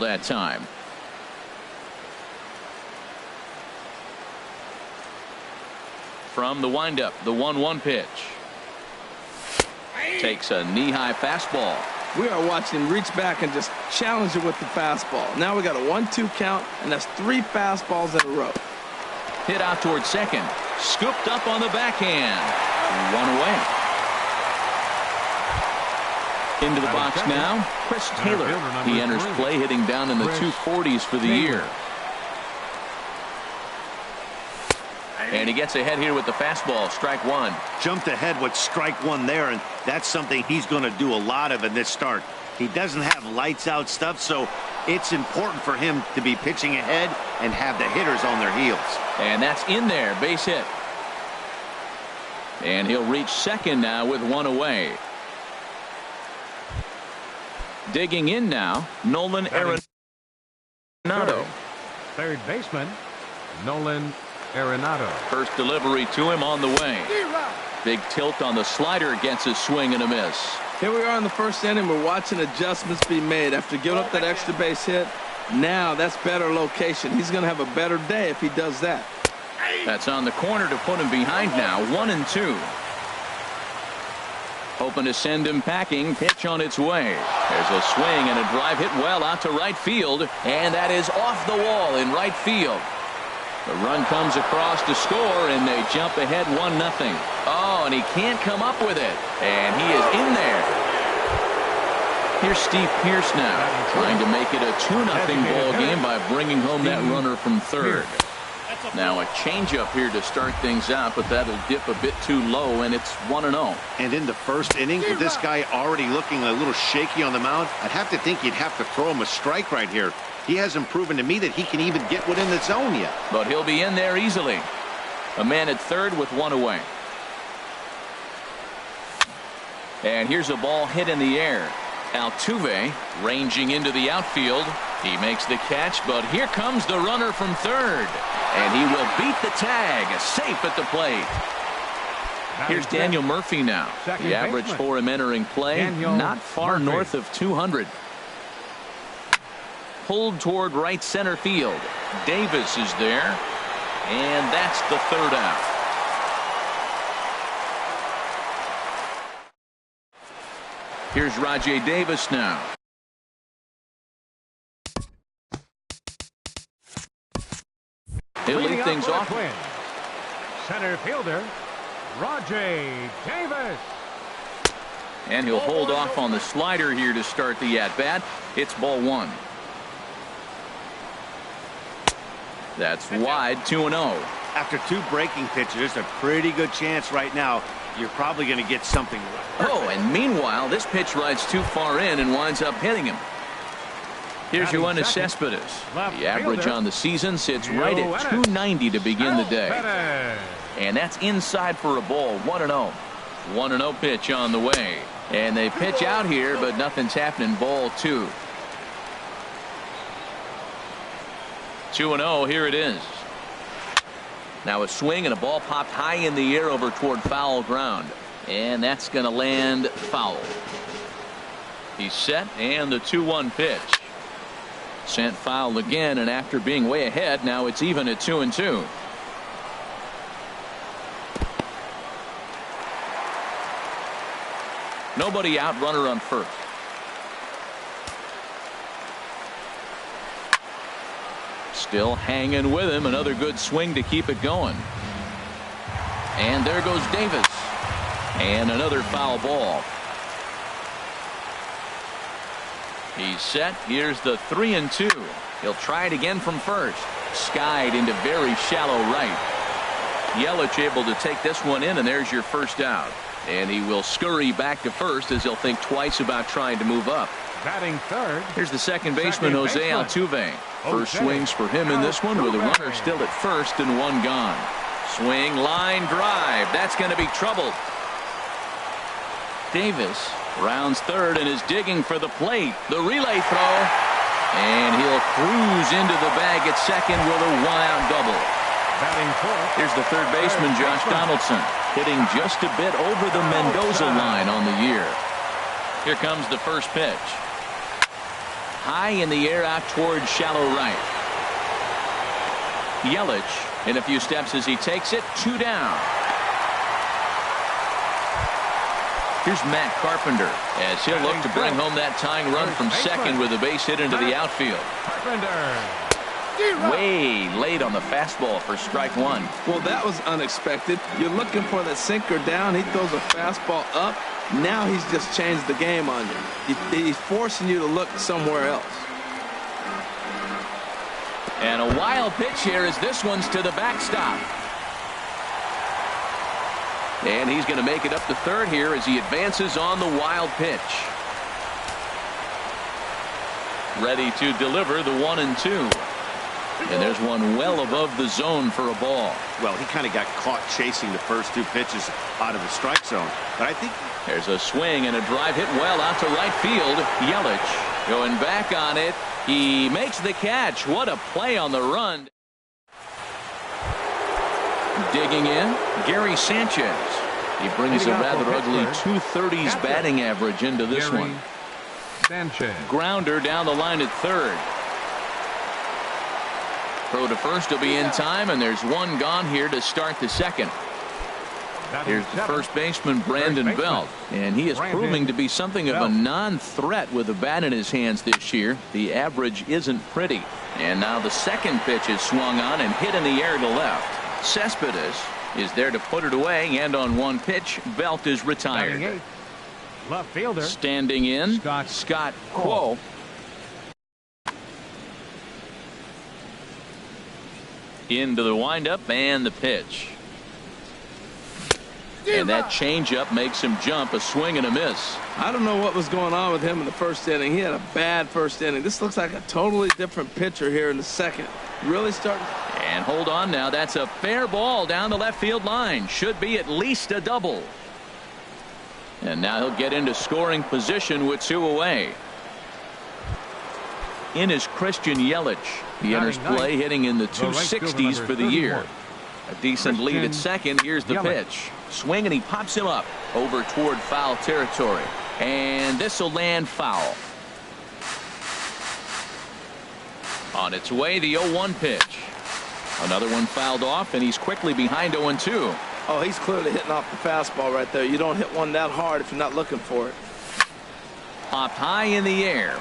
that time. From the windup, the 1-1 pitch. Takes a knee-high fastball. We are watching him reach back and just challenge it with the fastball. Now we got a 1-2 count, and that's 3 fastballs in a row. Hit out towards second. Scooped up on the backhand. 1 away. Into the box now, Chris Taylor. He enters play hitting down in the 240s for the year. And he gets ahead here with the fastball. Strike 1. Jumped ahead with strike 1 there, and that's something he's going to do a lot of in this start. He doesn't have lights out stuff, so it's important for him to be pitching ahead and have the hitters on their heels. And that's in there. Base hit. And he'll reach second now with 1 away. Digging in now, Nolan Arenado. Third baseman, Nolan Arenado. First delivery to him on the way. Big tilt on the slider, gets a swing and a miss. Here we are in the first inning. We're watching adjustments be made after giving up that extra base hit. Now that's better location. He's going to have a better day if he does that. That's on the corner to put him behind now. 1-2. Hoping to send him packing. Pitch on its way. There's a swing and a drive hit well out to right field, and that is off the wall in right field. The run comes across to score, and they jump ahead 1-0. Oh, and he can't come up with it, and he is in there. Here's Steve Pearce now, trying to make it a 2-0 ball game by bringing home that runner from third. Now a changeup here to start things out, but that'll dip a bit too low, and it's 1-0. And in the first inning, with this guy already looking a little shaky on the mound, I'd have to think you'd have to throw him a strike right here. He hasn't proven to me that he can even get within the zone yet. But he'll be in there easily. A man at third with 1 away. And here's a ball hit in the air. Altuve ranging into the outfield. He makes the catch, but here comes the runner from third. And he will beat the tag. Safe at the plate. Here's Daniel Murphy now. The average for him entering play, not far north of 200. Pulled toward right center field. Davis is there. And that's the third out. Here's Rajay Davis now. He'll lead things off. Center fielder, Rajay Davis. And he'll hold off on the slider here to start the at-bat. It's ball 1. That's wide, 2-0. After 2 breaking pitches, there's a pretty good chance right now you're probably going to get something right. Oh, and meanwhile, this pitch rides too far in and winds up hitting him. Here's Yoenis Cespedes. The average on the season sits right at 290 to begin the day. And that's inside for a ball. 1-0. 1-0 pitch on the way. And they pitch out here, but nothing's happening. Ball 2. 2-0. Here it is. Now a swing and a ball popped high in the air over toward foul ground. And that's going to land foul. He's set, and the 2-1 pitch. Sent foul again, and after being way ahead, now it's even at 2-2. Nobody out, runner on first. Still hanging with him. Another good swing to keep it going. And there goes Davis. And another foul ball. He's set. Here's the 3-2. He'll try it again from first. Skied into very shallow right. Yelich able to take this one in, and there's your first out. And he will scurry back to first as he'll think twice about trying to move up. Batting third. Here's the second baseman, Jose Altuve. First swings for him in this one with a runner still at first and 1 gone. Swing, line drive. That's going to be trouble. Davis rounds third and is digging for the plate. The relay throw. And he'll cruise into the bag at second with a 1-out double. Here's the third baseman, Josh Donaldson, hitting just a bit over the Mendoza line on the year. Here comes the first pitch. high in the air out towards shallow right. Yelich in a few steps as he takes it. 2 down. Here's Matt Carpenter as he'll look to bring home that tying run from second with a base hit into the outfield. Way late on the fastball for strike one. Well, that was unexpected. You're looking for the sinker down. He throws a fastball up. Now he's just changed the game on you. He's forcing you to look somewhere else. And a wild pitch here as this one's to the backstop. And he's going to make it up to third here as he advances on the wild pitch. Ready to deliver the 1-2. And there's one well above the zone for a ball. Well, he kind of got caught chasing the first 2 pitches out of the strike zone. But I think there's a swing and a drive hit well out to right field. Yelich going back on it. He makes the catch. What a play on the run. Digging in, Gary Sanchez. He brings a rather ugly 230s batting average into this one. Sanchez. Grounder down the line at third. Throw to first will be in time, and there's one gone here to start the second. Here's the first baseman, Brandon Belt, and he is proving to be something of a non-threat with a bat in his hands this year. The average isn't pretty. And now the second pitch is swung on and hit in the air to left. Cespedes is there to put it away, and on one pitch, Belt is retired. Left fielder. Standing in, Scott Quo. Into the windup and the pitch. And that changeup makes him jump. A swing and a miss. I don't know what was going on with him in the first inning. He had a bad first inning. This looks like a totally different pitcher here in the second. Really starting. And hold on now. That's a fair ball down the left field line. Should be at least a double. And now he'll get into scoring position with 2 away. In is Christian Yelich. He enters play hitting in the 260s for the year. A decent lead at second. Here's the pitch. Swing, and he pops him up over toward foul territory. And this will land foul. On its way, the 0-1 pitch. Another one fouled off, and he's quickly behind 0-2. Oh, he's clearly hitting off the fastball right there. You don't hit one that hard if you're not looking for it. Popped high in the air.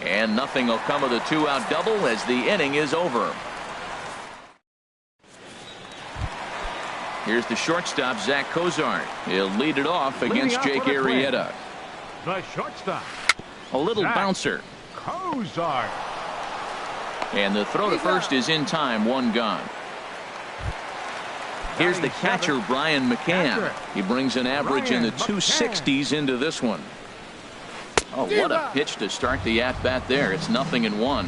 And nothing will come of the 2-out double as the inning is over. Here's the shortstop, Zach Cozart. He'll lead it off against Jake Arrieta. The shortstop. A little bouncer. Cozart. And the throw to first is in time. 1 gone. Here's the catcher, Brian McCann. He brings an average in the 260s into this one. Oh, what a pitch to start the at-bat there. It's 0-1.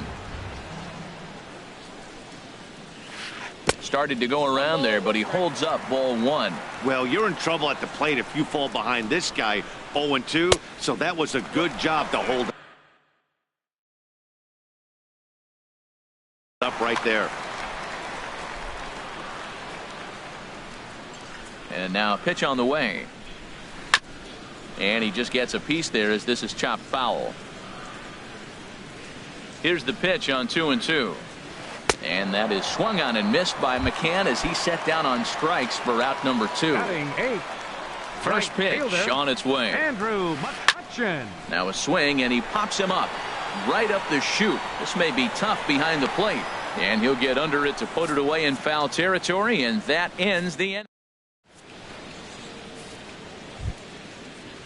Started to go around there, but he holds up ball 1. Well, you're in trouble at the plate if you fall behind this guy 0-2. So that was a good job to hold up right there. And now a pitch on the way. And he just gets a piece there as this is chopped foul. Here's the pitch on 2-2. And that is swung on and missed by McCann as he set down on strikes for out number 2. Batting 8. First pitch on its way. Andrew McCutchen. Now a swing, and he pops him up right up the chute. This may be tough behind the plate. And he'll get under it to put it away in foul territory, and that ends the inning.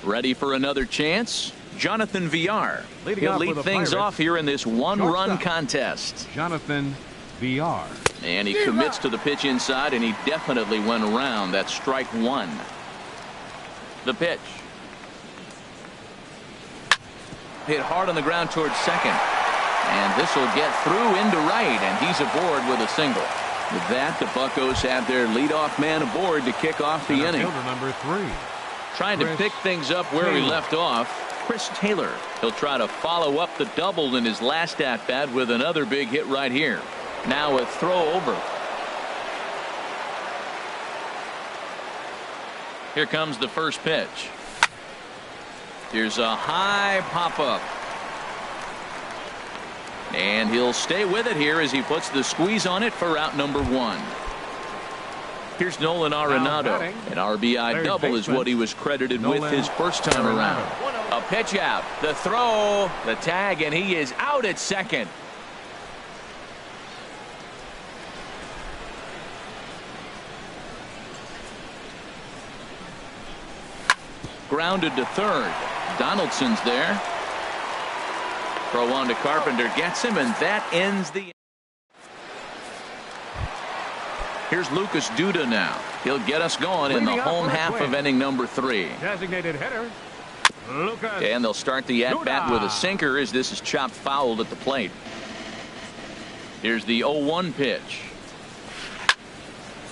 Ready for another chance? Jonathan Villar. He'll lead things off here in this 1-run contest. Jonathan Villar. And he commits to the pitch inside, and he definitely went around. That's strike 1. The pitch. Hit hard on the ground towards second. And this will get through into right, and he's aboard with a single. With that, the Buccos have their leadoff man aboard to kick off the inning. Fielder number 3. Trying to pick things up where he left off. Chris Taylor. He'll try to follow up the double in his last at-bat with another big hit right here. Now a throw over. Here comes the first pitch. Here's a high pop-up. And he'll stay with it here as he puts the squeeze on it for out number 1. Here's Nolan Arenado. An RBI double is what he was credited with his first time around. A pitch out. The throw. The tag, and he is out at second. Grounded to third. Donaldson's there. Throw on to Carpenter, gets him, and that ends the. Here's Lucas Duda now. He'll get us going in the home half of inning number 3. Designated hitter, Lucas. And they'll start the at-bat with a sinker as this is chopped fouled at the plate. Here's the 0-1 pitch.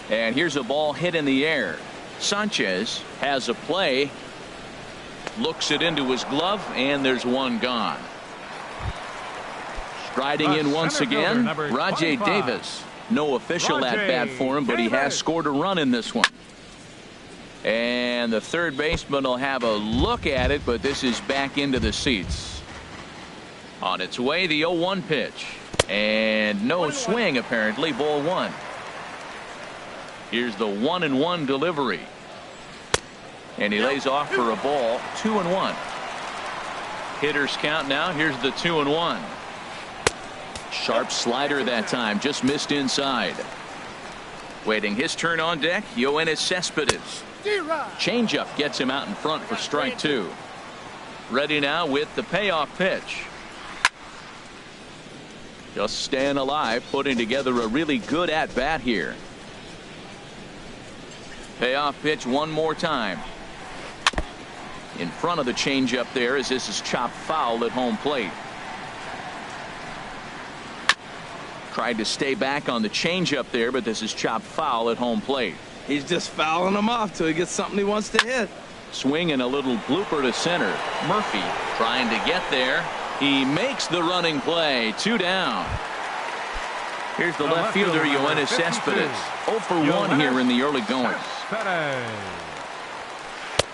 And here's a ball hit in the air. Sanchez has a play. Looks it into his glove, and there's one gone. Striding in once again, Rajay Davis. No official at-bat for him, but he has scored a run in this one. And the third baseman will have a look at it, but this is back into the seats. On its way, the 0-1 pitch. And no swing, apparently, ball 1. Here's the 1-1 delivery. And he lays off for a ball, 2-1. Hitters count now. Here's the 2-1. Sharp slider that time, just missed inside. Waiting his turn on deck, Yoenis Cespedes. Changeup gets him out in front for strike 2. Ready now with the payoff pitch. Just staying alive, putting together a really good at bat here. Payoff pitch one more time. In front of the changeup there as this is chopped foul at home plate. Tried to stay back on the changeup there, but this is chopped foul at home plate. He's just fouling him off till he gets something he wants to hit. Swing and a little blooper to center. Murphy trying to get there. He makes the running play. 2 down. Here's the left fielder, Yoenis Cespedes. 0 for 1 here in the early going.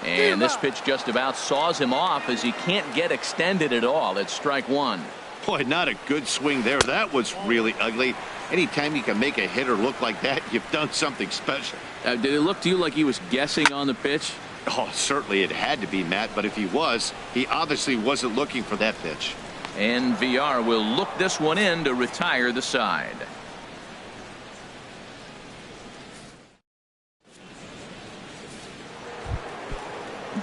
And this pitch just about saws him off as he can't get extended at all. It's strike 1. Boy, not a good swing there. That was really ugly. Anytime you can make a hitter look like that, you've done something special. Did it look to you like he was guessing on the pitch? Oh, certainly it had to be, Matt, but if he was, he obviously wasn't looking for that pitch. And VR will look this one in to retire the side.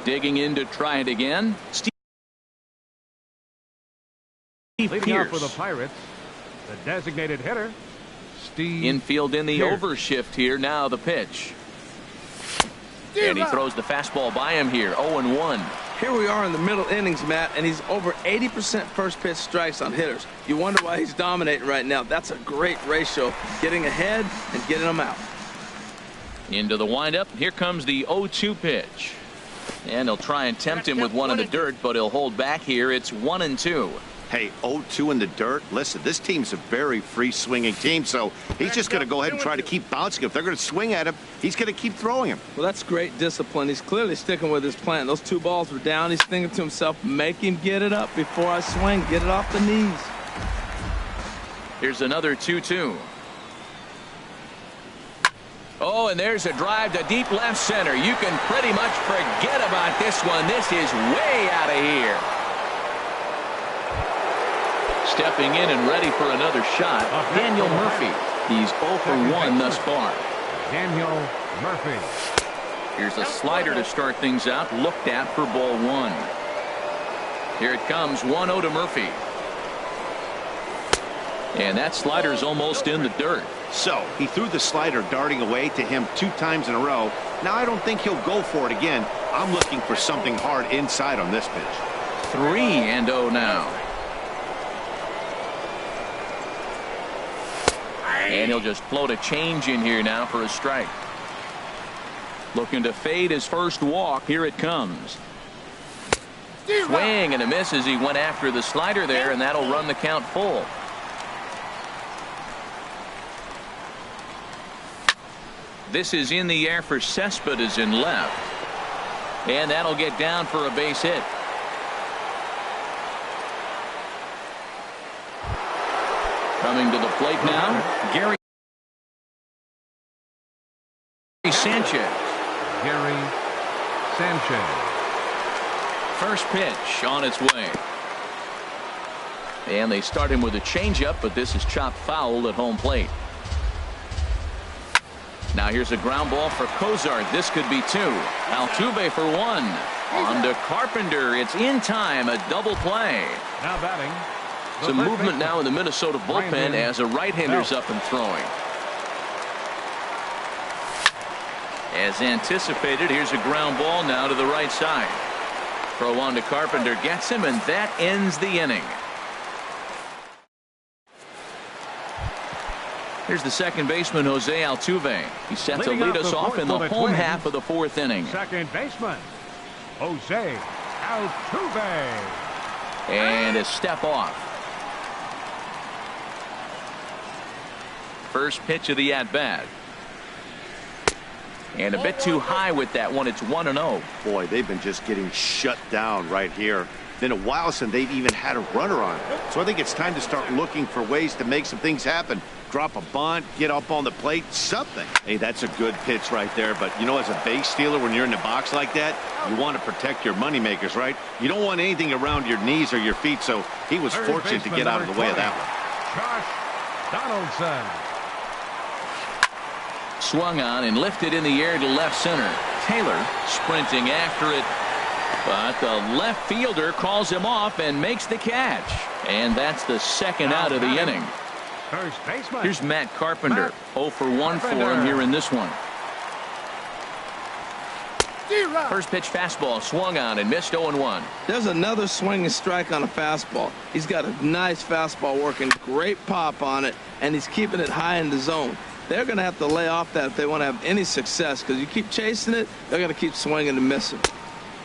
Digging in to try it again. Leading off for the Pirates, the designated hitter, Steve Infield in the Pierce. overshift here. Now the pitch. And he throws the fastball by him here. 0-1. Here we are in the middle innings, Matt, and he's over 80% first pitch strikes on hitters. You wonder why he's dominating right now. That's a great ratio. Getting ahead and getting them out. Into the windup. Here comes the 0-2 pitch. And he'll try and tempt him with one in the dirt, but he'll hold back here. It's 1-2. Hey, 0-2 in the dirt. Listen, this team's a very free swinging team, so he's just going to go ahead and try to keep bouncing. If they're going to swing at him, he's going to keep throwing him. Well, that's great discipline. He's clearly sticking with his plan. Those 2 balls were down. He's thinking to himself, make him get it up before I swing. Get it off the knees. Here's another 2-2. Oh, and there's a drive to deep left center. You can pretty much forget about this one. This is way out of here. Stepping in and ready for another shot, Daniel Murphy. He's 0 for 1 thus far. Daniel Murphy. Here's a slider to start things out, looked at for ball 1. Here it comes, 1-0 to Murphy. And that slider's almost in the dirt. So he threw the slider darting away to him 2 times in a row. Now I don't think he'll go for it again. I'm looking for something hard inside on this pitch. 3-0 now. And he'll just float a change in here now for a strike. Looking to fade his first walk. Here it comes. Swing and a miss as he went after the slider there, and that'll run the count full. This is in the air for Cespedes in left. And that'll get down for a base hit. Coming to the plate now, Gary Sanchez. Gary Sanchez. First pitch on its way. And they start him with a changeup, but this is chopped foul at home plate. Now here's a ground ball for Cozart. This could be two. Altuve for one. On to Carpenter. It's in time. A double play. Now batting. Some movement now in the Minnesota bullpen as a right-hander's up and throwing. As anticipated, here's a ground ball now to the right side. Throw on to Carpenter, gets him, and that ends the inning. Here's the second baseman, Jose Altuve. He's set to lead us off in the home half of the fourth inning. Second baseman, Jose Altuve. And a step off. First pitch of the at-bat. And a bit too high with that one. It's 1-0. Boy, they've been just getting shut down right here. Been a while since they've even had a runner on. So I think it's time to start looking for ways to make some things happen. Drop a bunt, get up on the plate, something. Hey, that's a good pitch right there. But, you know, as a base stealer, when you're in the box like that, you want to protect your moneymakers, right? You don't want anything around your knees or your feet. So he was fortunate to get out of the way of that one. Josh Donaldson. Swung on and lifted in the air to left center. Taylor sprinting after it, but the left fielder calls him off and makes the catch. And that's the second out of the inning. First baseman. Here's Matt Carpenter. 0 for 1 for him here in this one. First pitch fastball swung on and missed 0-1. There's another swing and strike on a fastball. He's got a nice fastball working, great pop on it, and he's keeping it high in the zone. They're going to have to lay off that if they want to have any success, because you keep chasing it, they're going to keep swinging and missing.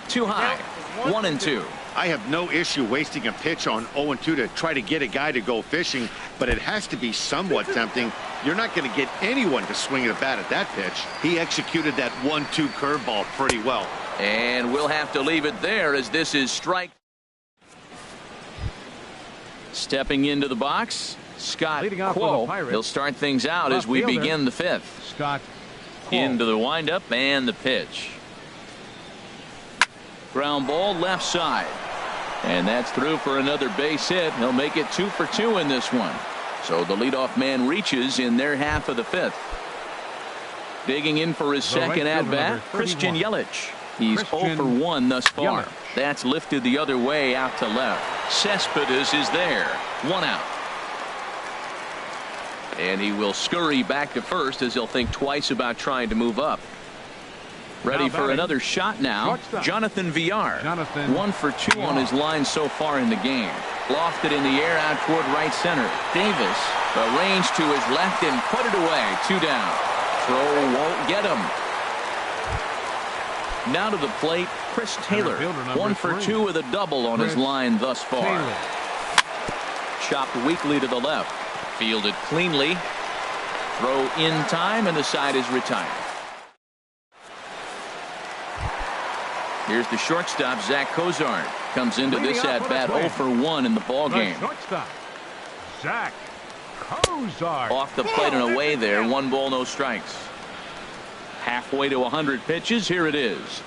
Too high. 1-2. I have no issue wasting a pitch on 0-2 to try to get a guy to go fishing, but it has to be somewhat tempting. You're not going to get anyone to swing at a bat at that pitch. He executed that 1-2 curveball pretty well. And we'll have to leave it there as this is strike. Stepping into the box, Scott Quo. He'll start things out as we begin the fifth. Scott Quo. Into the windup and the pitch. Ground ball left side. And that's through for another base hit. He'll make it 2 for 2 in this one. So the leadoff man reaches in their half of the fifth. Digging in for his second at-bat, Christian Yelich. He's 0 for 1 thus far. Yelich. That's lifted the other way out to left. Cespedes is there. 1 out. And he will scurry back to first as he'll think twice about trying to move up. Ready for another shot now. Jonathan Villar. 1 for 2 on his line so far in the game. Lofted in the air out toward right center. Davis arranged to his left and put it away. 2 down. Throw won't get him. Now to the plate, Chris Taylor. 1 for 2 with a double on his line thus far. Chopped weakly to the left. Fielded cleanly. Throw in time, and the side is retired. Here's the shortstop, Zach Cozart. Comes into this at-bat 0 for 1 in the ballgame. Zach Cozart. Off the plate and away there. 1 ball, no strikes. Halfway to 100 pitches. Here it is.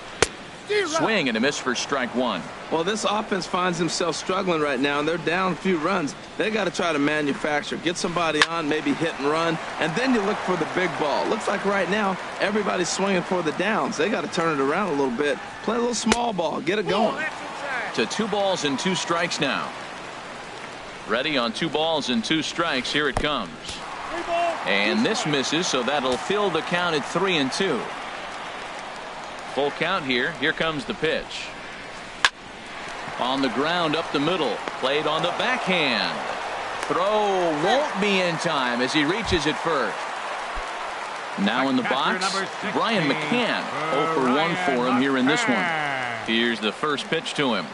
Swing and a miss for strike 1. Well, this offense finds themselves struggling right now, and they're down a few runs. They got to try to manufacture, get somebody on, maybe hit and run, and then you look for the big ball. Looks like right now everybody's swinging for the downs. They got to turn it around a little bit, play a little small ball, get it going. To 2 balls and 2 strikes now. Ready on 2 balls and 2 strikes. Here it comes. And this misses, so that'll fill the count at 3-2. Full count here. Here comes the pitch. On the ground up the middle. Played on the backhand. Throw won't be in time as he reaches it first. Now in the box, Brian McCann. 0 for 1 for him here in this one. Here's the first pitch to him.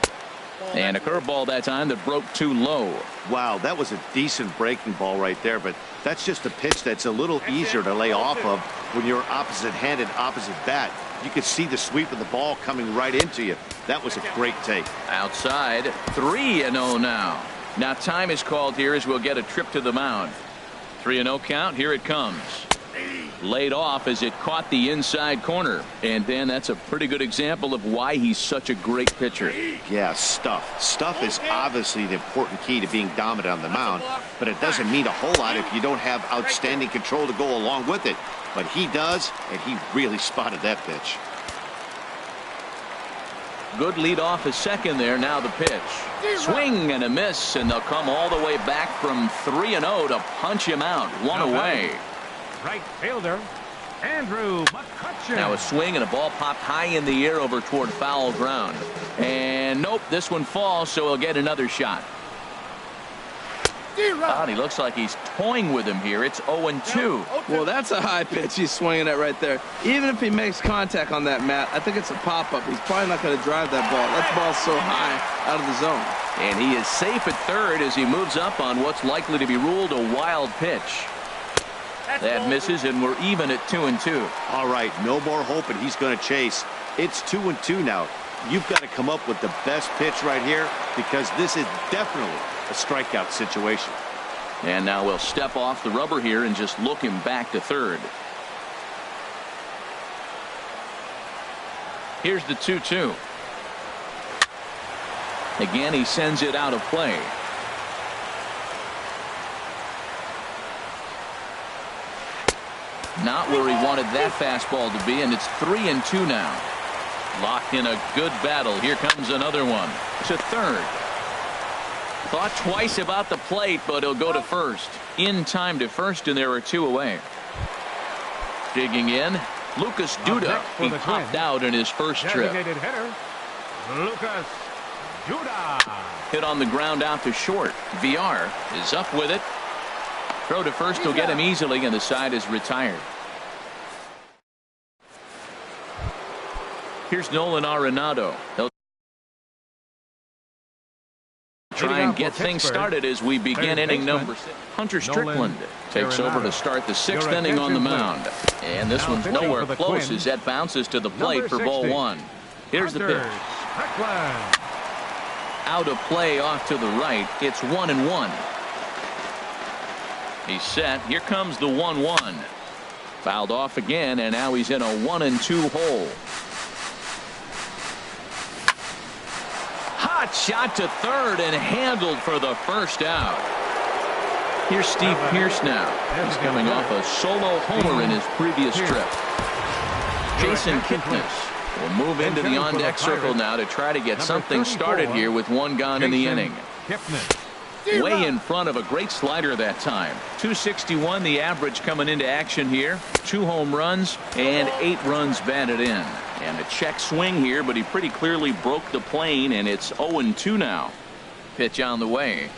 And a curveball that time that broke too low. Wow, that was a decent breaking ball right there, but that's just a pitch that's a little easier to lay off of when you're opposite-handed, opposite bat. You could see the sweep of the ball coming right into you. That was a great take. Outside, 3-0 now. Now time is called here as we'll get a trip to the mound. 3-0 count. Here it comes. Laid off as it caught the inside corner. And Dan, that's a pretty good example of why he's such a great pitcher. Yeah, stuff. Stuff is obviously the important key to being dominant on the mound, but it doesn't mean a whole lot if you don't have outstanding control to go along with it. But he does, and he really spotted that pitch. Good lead off his second there. Now the pitch. Swing and a miss, and they'll come all the way back from 3-0 to punch him out. One away. Right fielder, Andrew McCutcheon. Now a swing and a ball popped high in the air over toward foul ground. And nope, this one falls, so he'll get another shot. And he looks like he's toying with him here. It's 0-2. Well, that's a high pitch he's swinging at right there. Even if he makes contact on that, Matt, I think it's a pop-up. He's probably not going to drive that ball. That ball's so high out of the zone. And he is safe at third as he moves up on what's likely to be ruled a wild pitch. That misses, and we're even at 2-2. All right, no more hope, and he's going to chase. It's 2-2 now. You've got to come up with the best pitch right here because this is definitely a strikeout situation. And now we'll step off the rubber here and just look him back to third. Here's the 2-2. Again, he sends it out of play. Not where he wanted that fastball to be, and it's 3-2 now. Locked in a good battle. Here comes another one to third. Thought twice about the plate, but he'll go to first. In time to first, and there are two away. Digging in, Lucas Duda. He popped out in his first trip. Designated hitter, Lucas Duda. Hit on the ground out to short. VR is up with it. Throw to first will get him easily, and the side is retired. Here's Nolan Arenado. They'll try and get things started as we begin inning number 6. Hunter Strickland takes over to start the 6th inning on the mound. And this one's nowhere close as that bounces to the plate for ball 1. Here's the pitch. Out of play off to the right. It's 1-1. He's set. Here comes the 1-1. Fouled off again, and now he's in a 1-2 hole. Hot shot to third and handled for the first out. Here's Steve Pearce now. He's coming off a solo homer in his previous trip. Jason Kipnis will move into the on-deck circle now to try to get something started here with one gone in the inning. Way in front of a great slider that time. 261 the average coming into action here. 2 home runs and 8 runs batted in. And a check swing here, but he pretty clearly broke the plane, and it's 0-2 now. Pitch on the way.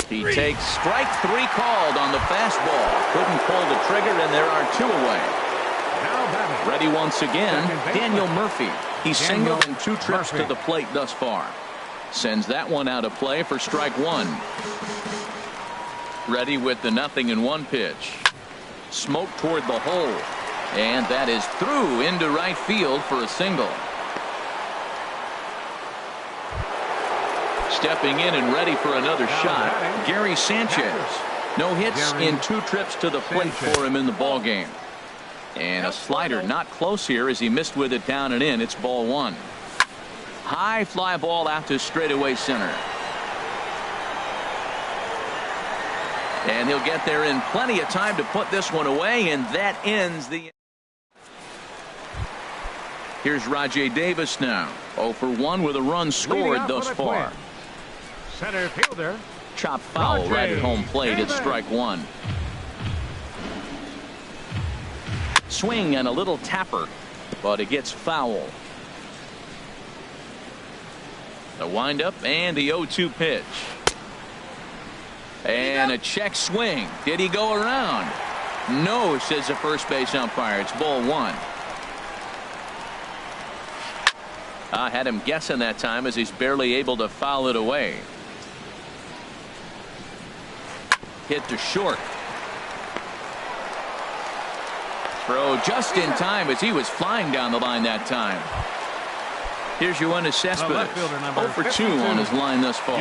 He takes strike 3 called on the fastball. Couldn't pull the trigger, and there are 2 away. Ready once again, Daniel Murphy. He's singled in 2 trips to the plate thus far. Sends that one out of play for strike 1. Ready with the 0-1 pitch. Smoke toward the hole. And that is through into right field for a single. Stepping in and ready for another shot, Gary Sanchez. No hits in 2 trips to the plate for him in the ball game. And a slider not close here as he missed with it down and in. It's ball 1. High fly ball out to straightaway center. And he'll get there in plenty of time to put this one away, and that ends the. Here's Rajay Davis now. 0 for 1 with a run scored thus far. Center fielder. Chop foul right at home plate. It's strike 1. Swing and a little tapper, but it gets foul. The windup and the 0-2 pitch. And a check swing. Did he go around? No, says the first base umpire. It's ball 1. I had him guessing that time as he's barely able to foul it away. Hit to short. Throw just in time as he was flying down the line that time. Here's Yoenis Cespedes. 0 for 2 on his line thus far.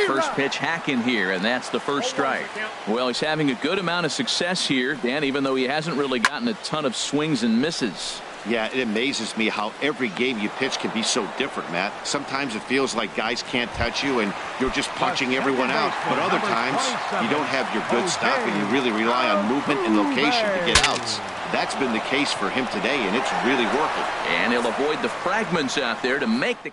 First pitch hacking here, and that's the first strike. Well, he's having a good amount of success here, Dan, even though he hasn't really gotten a ton of swings and misses. Yeah, it amazes me how every game you pitch can be so different, Matt. Sometimes it feels like guys can't touch you and you're just punching everyone out. But other times, you don't have your good stuff and you really rely on movement and location to get outs. That's been the case for him today, and it's really working. And he'll avoid the fragments out there to make the...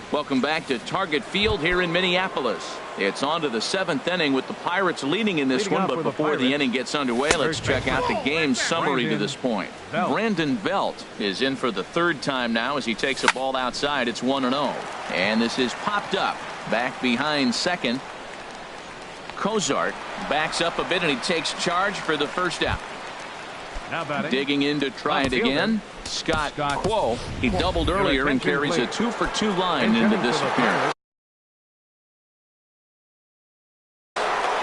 Welcome back to Target Field here in Minneapolis. It's on to the 7th inning with the Pirates leading in this one, but before the inning gets underway, let's check out the game summary to this point. Brandon Belt is in for the 3rd time now as he takes a ball outside. It's 1-0. And this is popped up back behind second. Cozart backs up a bit and he takes charge for the first out. Digging in to try it again. Scott Quo. He doubled earlier and carries a 2-for-2 line into this appearance.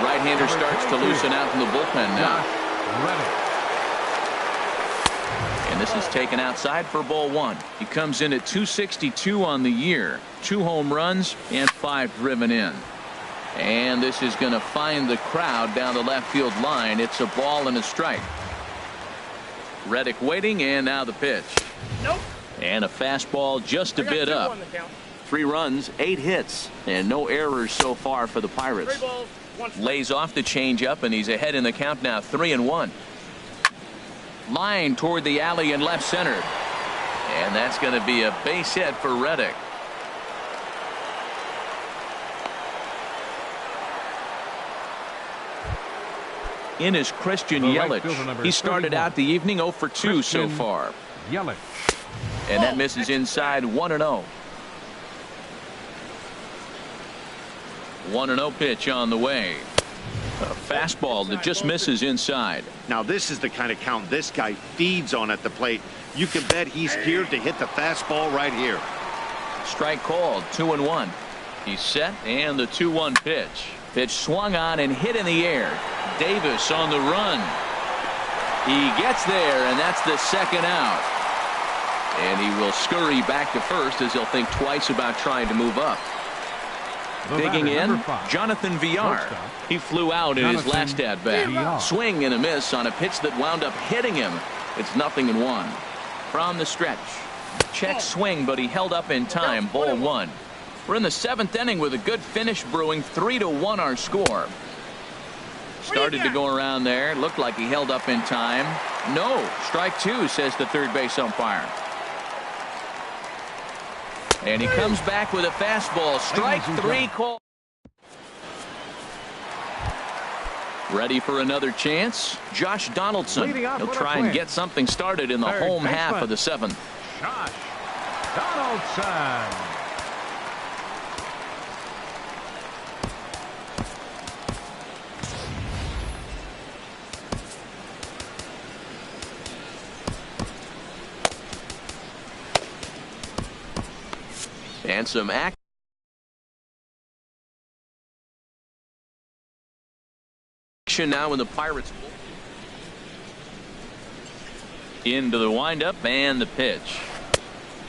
Right-hander starts to loosen out in the bullpen now. And this is taken outside for ball 1. He comes in at 262 on the year. 2 home runs and 5 driven in. And this is going to find the crowd down the left field line. It's a ball and a strike. Reddick waiting, and now the pitch. Nope. And a fastball just a bit up. 3 runs, 8 hits, and no errors so far for the Pirates. Lays off the changeup, and he's ahead in the count now, 3-1. Line toward the alley in left center. And that's going to be a base hit for Reddick. In is Christian Yelich. He started out the evening 0-for-2 so far. And that misses inside, 1-0. 1-0 pitch on the way. A fastball that just misses inside. Now this is the kind of count this guy feeds on at the plate. You can bet he's geared to hit the fastball right here. Strike called, 2-1. He's set, and the 2-1 pitch. Pitch swung on and hit in the air. Davis on the run. He gets there, and that's the second out. And he will scurry back to first as he'll think twice about trying to move up. Digging in, Jonathan Villar. He flew out in his last at-bat. Swing and a miss on a pitch that wound up hitting him. It's 0-1. From the stretch. Check swing, but he held up in time. Ball 1. We're in the 7th inning with a good finish brewing. 3-1 our score. Started to go around there. Looked like he held up in time. No. Strike 2, says the third base umpire. And he comes back with a fastball. Strike 3 call. Ready for another chance. Josh Donaldson. He'll try and get something started in the home half of the 7th. Josh Donaldson. And some action now in the Pirates. Into the windup and the pitch.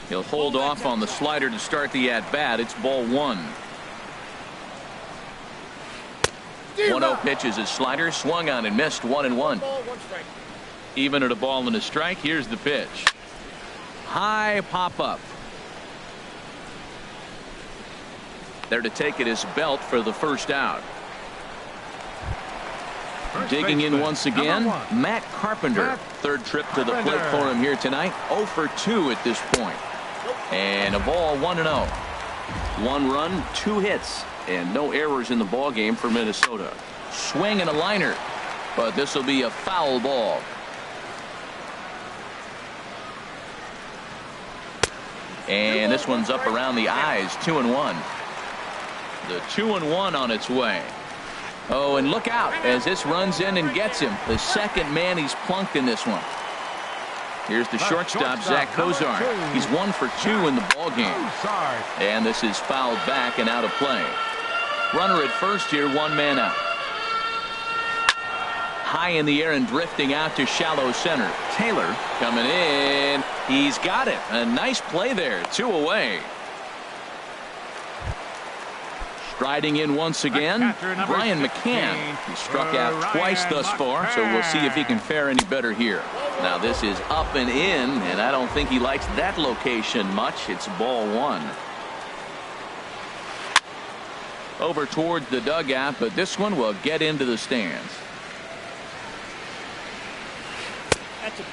He'll hold off on the slider to start the at-bat. It's ball 1. 1-0 pitch is his slider. Swung on and missed. 1-1. Even at a ball and a strike. Here's the pitch. High pop-up. There to take it is Belt for the first out. Digging in once again, Matt Carpenter. Third trip to the plate for him here tonight. 0-for-2 at this point. And a ball, 1-0. 1 run, 2 hits, and no errors in the ball game for Minnesota. Swing and a liner, but this will be a foul ball. And this one's up around the eyes, 2-1. The 2-1 on its way. Oh, and look out as this runs in and gets him. The second man he's plunked in this one. Here's the shortstop, Zach Cozart. He's 1-for-2 in the ball game. And this is fouled back and out of play. Runner at first here, 1 man out. High in the air and drifting out to shallow center. Taylor coming in. He's got it. A nice play there. 2 away. Striding in once again, Brian McCann. He struck out twice thus far, so we'll see if he can fare any better here. Now this is up and in, and I don't think he likes that location much. It's ball 1. Over towards the dugout, but this one will get into the stands.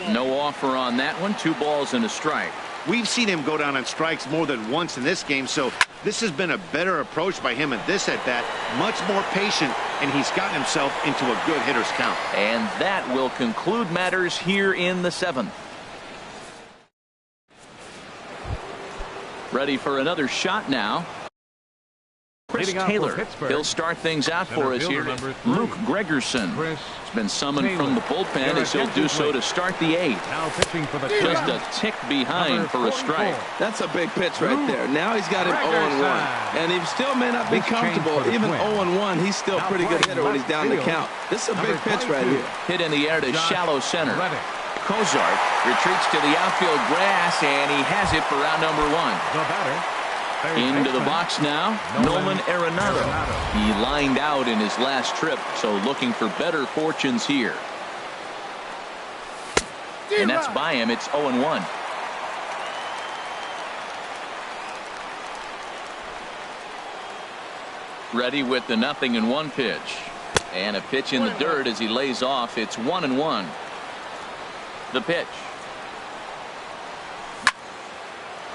No offer on that one. 2 balls and a strike. We've seen him go down on strikes more than once in this game, so this has been a better approach by him at this at-bat. Much more patient, and he's gotten himself into a good hitter's count. And that will conclude matters here in the 7th. Ready for another shot now. Chris Taylor. He'll start things out for us here. Luke Gregerson has been summoned from the bullpen as he'll do so to start the 8th. Just a tick behind for a strike. That's a big pitch right there. Now he's got him 0-1. And he still may not be comfortable. Even 0-1, he's still a pretty good hitter when he's down the count. This is a big pitch right here. Hit in the air to shallow center. Cozart retreats to the outfield grass, and he has it for round number 1. Into the box now, Nolan Arenado. He lined out in his last trip, so looking for better fortunes here. And that's by him. It's 0-1. Ready with the 0-1 pitch. And a pitch in the dirt as he lays off. It's 1-1. The pitch.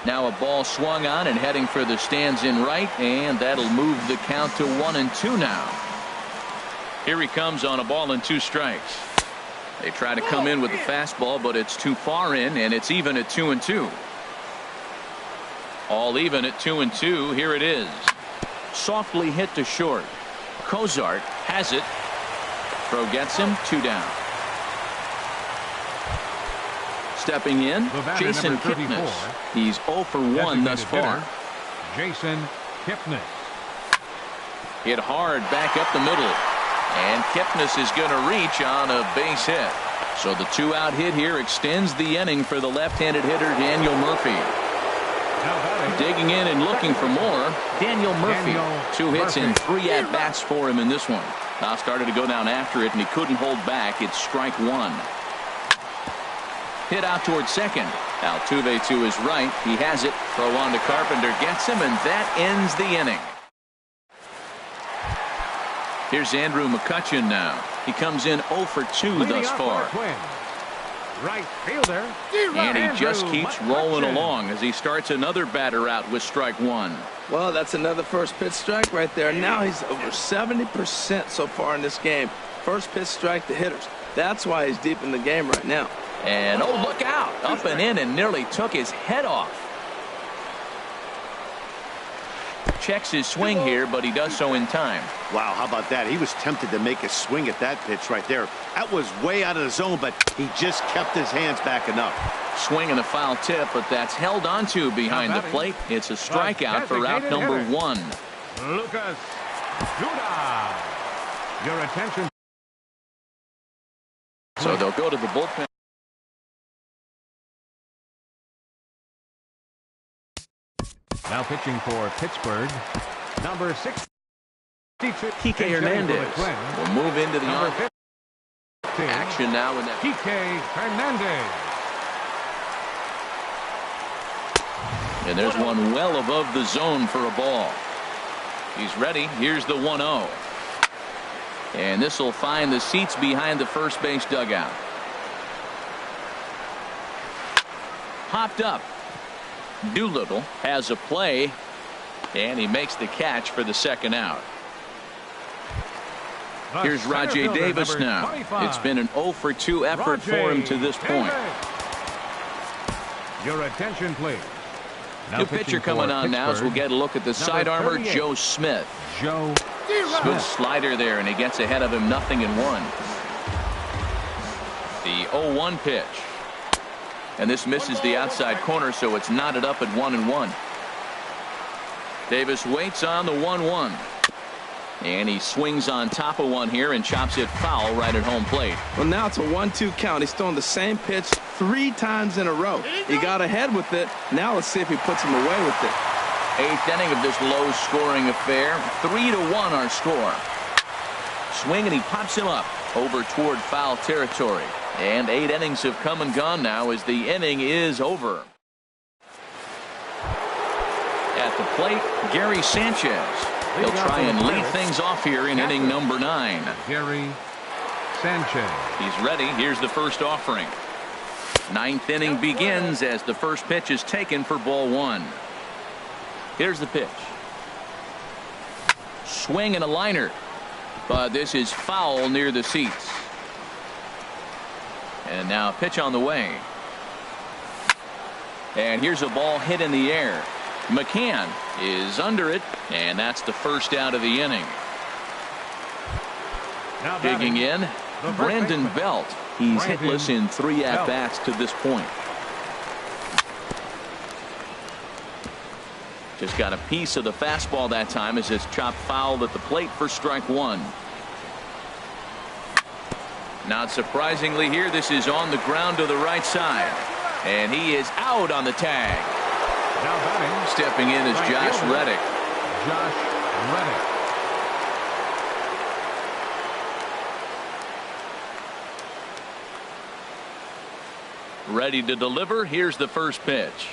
Now a ball swung on and heading for the stands in right, and that'll move the count to 1-2 now. Here he comes on a ball and 2 strikes. They try to come in with the fastball, but it's too far in, and it's even at 2-2. All even at 2-2. Here it is. Softly hit to short. Cozart has it. Throw gets him. 2 down. Stepping in, Jason Kipnis. He's 0 for 1 thus far. Jason Kipnis. Hit hard back up the middle. And Kipnis is going to reach on a base hit. So the 2-out hit here extends the inning for the left-handed hitter Daniel Murphy. Digging in and looking for more, Daniel Murphy. 2 hits and 3 at-bats for him in this one. Now started to go down after it, and he couldn't hold back. It's strike 1. Hit out towards second. Altuve to his right. He has it. Throw on to Carpenter. Gets him, and that ends the inning. Here's Andrew McCutchen now. He comes in 0 for 2 thus far. Right fielder. And he just keeps rolling along as he starts another batter out with strike 1. Well, that's another first pitch strike right there. Now he's over 70% so far in this game. First pitch strike to hitters. That's why he's deep in the game right now. And oh, look out. Up and in and nearly took his head off. Checks his swing here, but he does so in time. Wow, how about that? He was tempted to make a swing at that pitch right there. That was way out of the zone, but he just kept his hands back enough. Swing and a foul tip, but that's held onto behind the plate. It's a strikeout for out number 1. Lucas Duda. Your attention. So they'll go to the bullpen. Now pitching for Pittsburgh, number 6. Kike Hernandez will move into the action now. In that Kike Hernandez. And there's one well above the zone for a ball. He's ready. Here's the 1-0. And this will find the seats behind the first base dugout. Popped up. Doolittle has a play, and he makes the catch for the 2nd out. Here's Rajay Davis now. 25. It's been an 0 for 2 effort for him to this point. Your attention, please. New pitcher coming on now as we'll get a look at the side armor, Joe Smith. Joe Good slider there, and he gets ahead of him 0-1. The 0-1 pitch. And this misses the outside corner, so it's knotted up at 1-1. Davis waits on the 1-1. And he swings on top of one here and chops it foul right at home plate. Well, now it's a 1-2 count. He's throwing the same pitch 3 times in a row. He got ahead with it. Now let's see if he puts him away with it. 8th inning of this low-scoring affair. 3-1 our score. Swing, and he pops him up over toward foul territory. And 8 innings have come and gone now as the inning is over. At the plate, Gary Sanchez. He'll try and lead things off here in inning number 9. Gary Sanchez. He's ready. Here's the first offering. 9th inning begins as the first pitch is taken for ball 1. Here's the pitch. Swing and a liner. But this is foul near the seats. And now a pitch on the way. And here's a ball hit in the air. McCann is under it, and that's the first out of the inning. Now digging in, Brandon Belt. He's hitless in 3 at-bats to this point. Just got a piece of the fastball that time as it's chopped foul at the plate for strike 1. Not surprisingly here, this is on the ground to the right side. And he is out on the tag. Now batting. Stepping in is Josh Reddick. Josh Reddick. Ready to deliver. Here's the first pitch.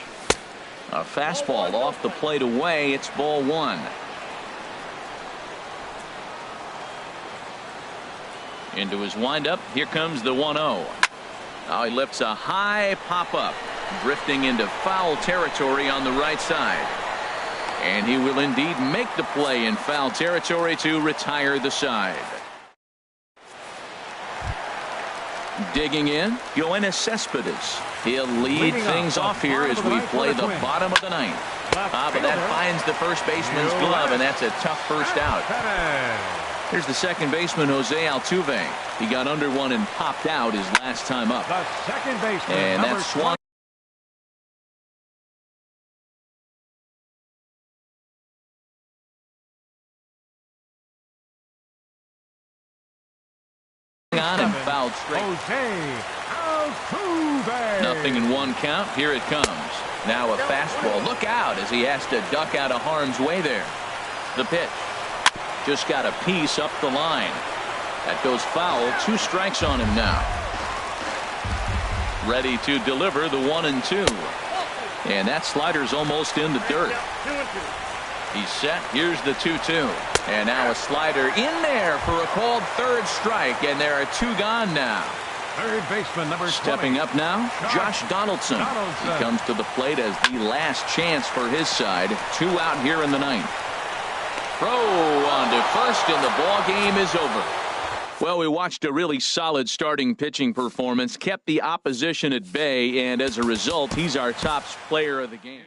A fastball off the plate away. It's ball 1. Into his windup. Here comes the 1-0. Now he lifts a high pop-up, drifting into foul territory on the right side. And he will indeed make the play in foul territory to retire the side. Digging in, Yoenis Cespedes. He'll lead things off here as we play the bottom of the 9th. But that finds the first baseman's glove, and that's a tough first out. Here's the second baseman, Jose Altuve. He got under one and popped out his last time up. The second baseman, and that's swung on and fouled straight. Jose Altuve. Nothing in 1 count. Here it comes. Now a fastball. Look out as he has to duck out of harm's way there. The pitch. Just got a piece up the line. That goes foul. 2 strikes on him now. Ready to deliver the 1-2. And that slider's almost in the dirt. He's set. Here's the 2-2. And now a slider in there for a called 3rd strike. And there are 2 gone now. Third baseman number 20. Stepping up now, Josh Donaldson. He comes to the plate as the last chance for his side. 2 out here in the 9th. Throw on to first, and the ball game is over. Well, we watched a really solid starting pitching performance, kept the opposition at bay, and as a result, he's our top player of the game.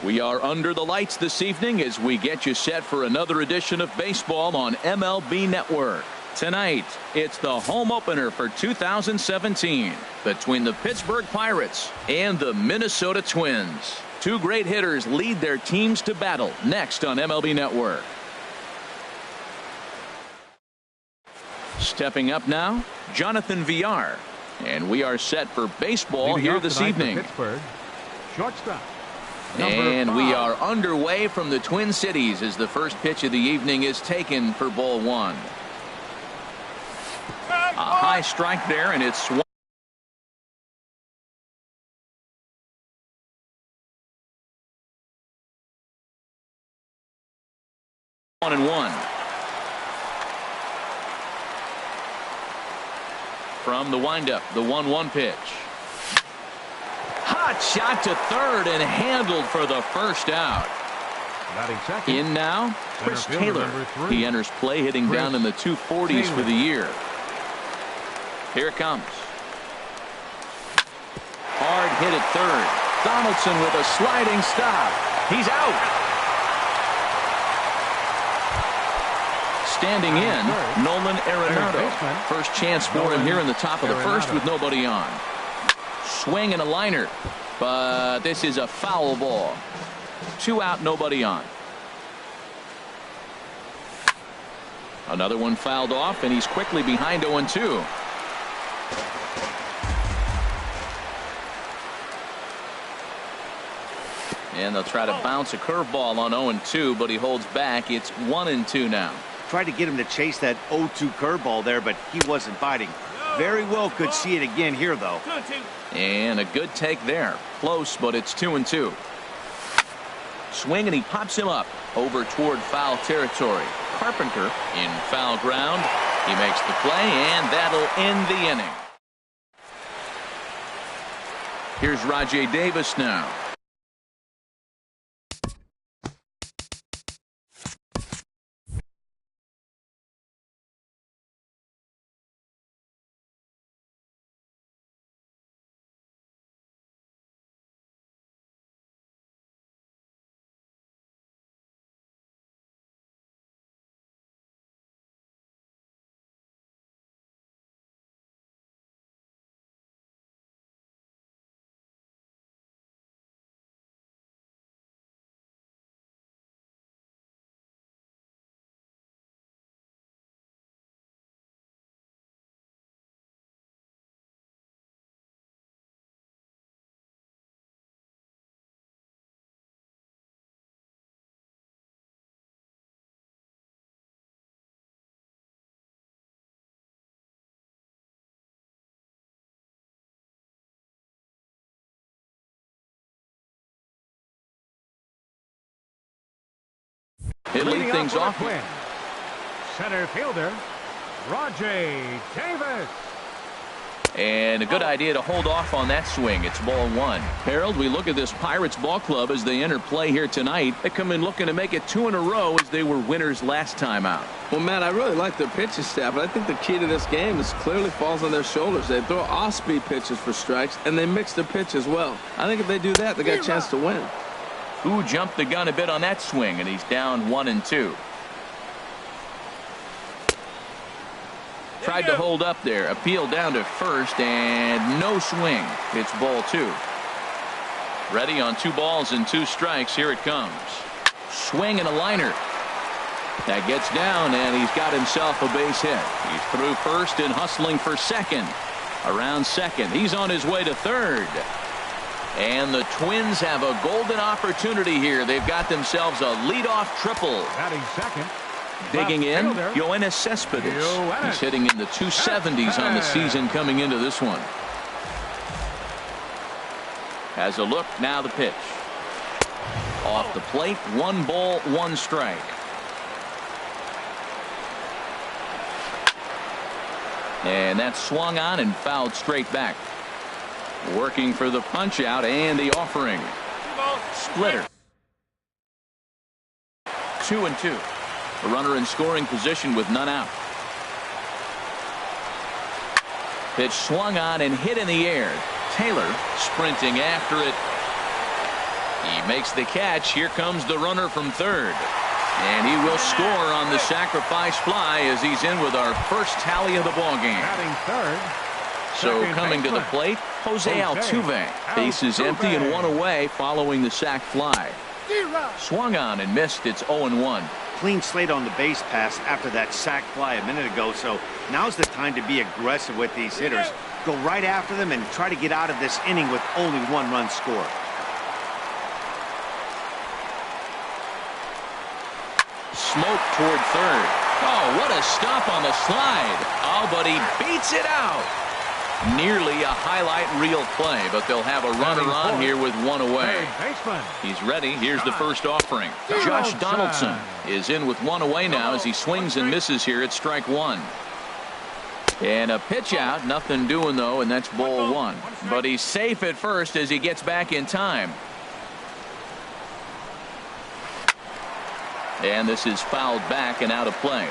We are under the lights this evening as we get you set for another edition of baseball on MLB Network. Tonight, it's the home opener for 2017 between the Pittsburgh Pirates and the Minnesota Twins. Two great hitters lead their teams to battle next on MLB Network. Stepping up now, Jonathan Villar. And we are set for baseball here this evening. Pittsburgh, shortstop. And we are underway from the Twin Cities as the first pitch of the evening is taken for ball one. A high strike there, and it's swung. 1-1. From the windup, the 1-1 pitch. Hot shot to third and handled for the first out. In now, Chris Taylor. He enters play hitting down in the 240s for the year. Here it comes. Hard hit at third. Donaldson with a sliding stop. He's out. Standing in, Nolan Arenado. First chance for him here in the top of the first with nobody on. Swing and a liner, but this is a foul ball. 2 out, nobody on. Another one fouled off, and he's quickly behind 0-2. And they'll try to bounce a curveball on 0-2, but he holds back. It's 1-2 now. Tried to get him to chase that 0-2 curveball there, but he wasn't biting. Very well could see it again here, though. And a good take there. Close, but it's 2-2. Swing, and he pops him up over toward foul territory. Carpenter in foul ground. He makes the play, and that'll end the inning. Here's Rajay Davis now. He'll lead things off. Center fielder, Rajay Davis. And a good idea to hold off on that swing. It's ball one. Harold, we look at this Pirates ball club as they enter play here tonight. They come in looking to make it 2 in a row as they were winners last time out. Well, Matt, I really like their pitching staff, but I think the key to this game is clearly falls on their shoulders. They throw off-speed pitches for strikes, and they mix their pitch as well. I think if they do that, they got a chance to win. Who jumped the gun a bit on that swing, and he's down 1-2. Tried to hold up there. Appeal down to first, and no swing. It's ball 2. Ready on 2 balls and 2 strikes. Here it comes. Swing and a liner. That gets down, and he's got himself a base hit. He's through first and hustling for second. Around second. He's on his way to third. And the Twins have a golden opportunity here. They've got themselves a leadoff triple. Batting second. Digging in, Yoenis Cespedes. He's hitting in the 270s on the season coming into this one. Has a look, now the pitch. Off the plate, 1 ball, 1 strike. And that's swung on and fouled straight back. Working for the punch out and the offering. Splitter. 2-2. A runner in scoring position with none out. Pitch swung on and hit in the air. Taylor sprinting after it. He makes the catch. Here comes the runner from third. And he will score on the sacrifice fly as he's in with our first tally of the ball game. Batting third. So coming to the plate, Jose Altuve. Base is empty and one away following the sac fly. Swung on and missed. It's 0-1. Clean slate on the base pass after that sac fly a minute ago, so now's the time to be aggressive with these hitters. Go right after them and try to get out of this inning with only one run scored. Smoke toward third. Oh, what a stop on the slide. Oh, but he beats it out. Nearly a highlight reel play, but they'll have a runner on here with one away. He's ready. Here's the first offering. Josh Donaldson is in with one away now as he swings and misses here at strike one. And a pitch out. Nothing doing, though, and that's ball one. But he's safe at first as he gets back in time. And this is fouled back and out of play.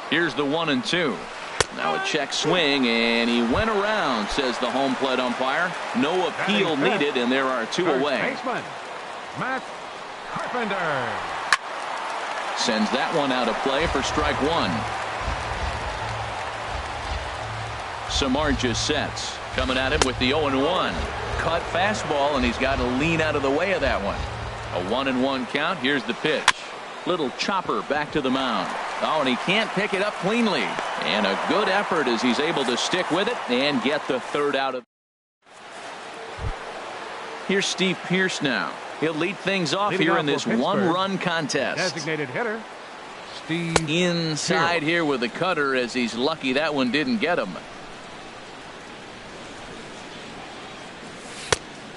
Here's the 1-2. Now a check swing, and he went around, says the home plate umpire. No appeal needed, and there are two away. Matt Carpenter sends that one out of play for strike one. Samardzija sets. Coming at him with the 0-1. Cut fastball, and he's got to lean out of the way of that one. A 1-1 count. Here's the pitch. Little chopper back to the mound. Oh, and he can't pick it up cleanly. And a good effort as he's able to stick with it and get the third out of. Here's Steve Pearce now. He'll lead things off here in this one-run contest. Designated hitter, Steve inside Pearce. here with a cutter as he's lucky that one didn't get him.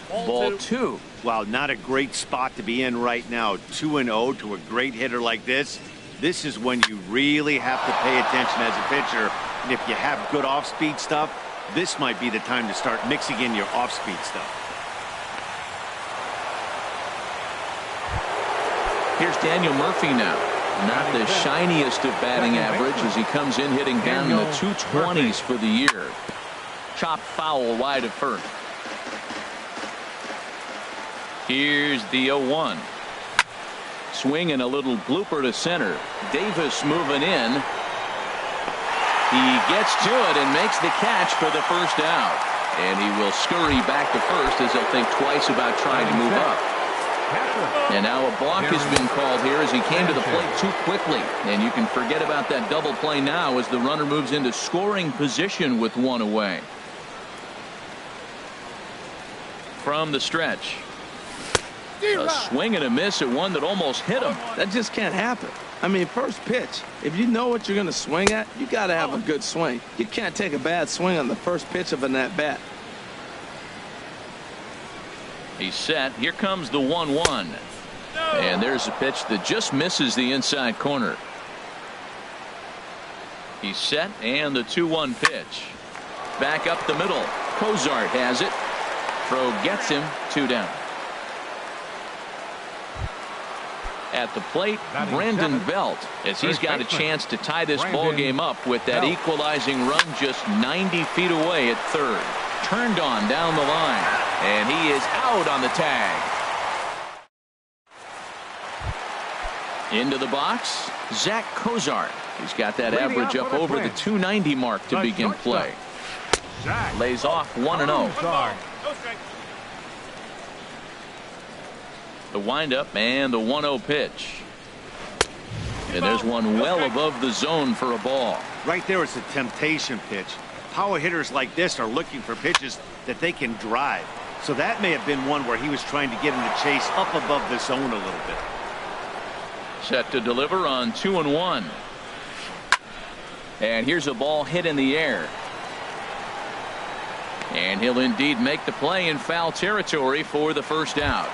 Ball two. Wow, not a great spot to be in right now. 2-0 to a great hitter like this. This is when you really have to pay attention as a pitcher. And if you have good off-speed stuff, this might be the time to start mixing in your off-speed stuff. Here's Daniel Murphy now. Not the shiniest of batting average as he comes in hitting down in the 220s for the year. Chopped foul wide of first. Here's the 0-1. Swing and a little blooper to center. Davis moving in. He gets to it and makes the catch for the first out. And he will scurry back to first as he'll think twice about trying to move up. And now a balk has been called here as he came to the plate too quickly. And you can forget about that double play now as the runner moves into scoring position with one away. From the stretch. A swing and a miss at one that almost hit him. That just can't happen. I mean, first pitch, if you know what you're going to swing at, you got to have a good swing. You can't take a bad swing on the first pitch of an at-bat. He's set. Here comes the 1-1. And there's a pitch that just misses the inside corner. He's set, and the 2-1 pitch. Back up the middle. Cozart has it. Throw gets him. 2 down. At the plate, Brandon Belt, as he's got a chance to tie this ball game up with that equalizing run just 90 feet away at third. Turned on down the line, and he is out on the tag. Into the box, Zach Cozart. He's got that average up over the 290 mark to begin play. Lays off 1-0. The windup and the 1-0 pitch. And there's one well above the zone for a ball. Right there is a temptation pitch. Power hitters like this are looking for pitches that they can drive. So that may have been one where he was trying to get him to chase up above the zone a little bit. Set to deliver on 2-1. And here's a ball hit in the air. And he'll indeed make the play in foul territory for the first out.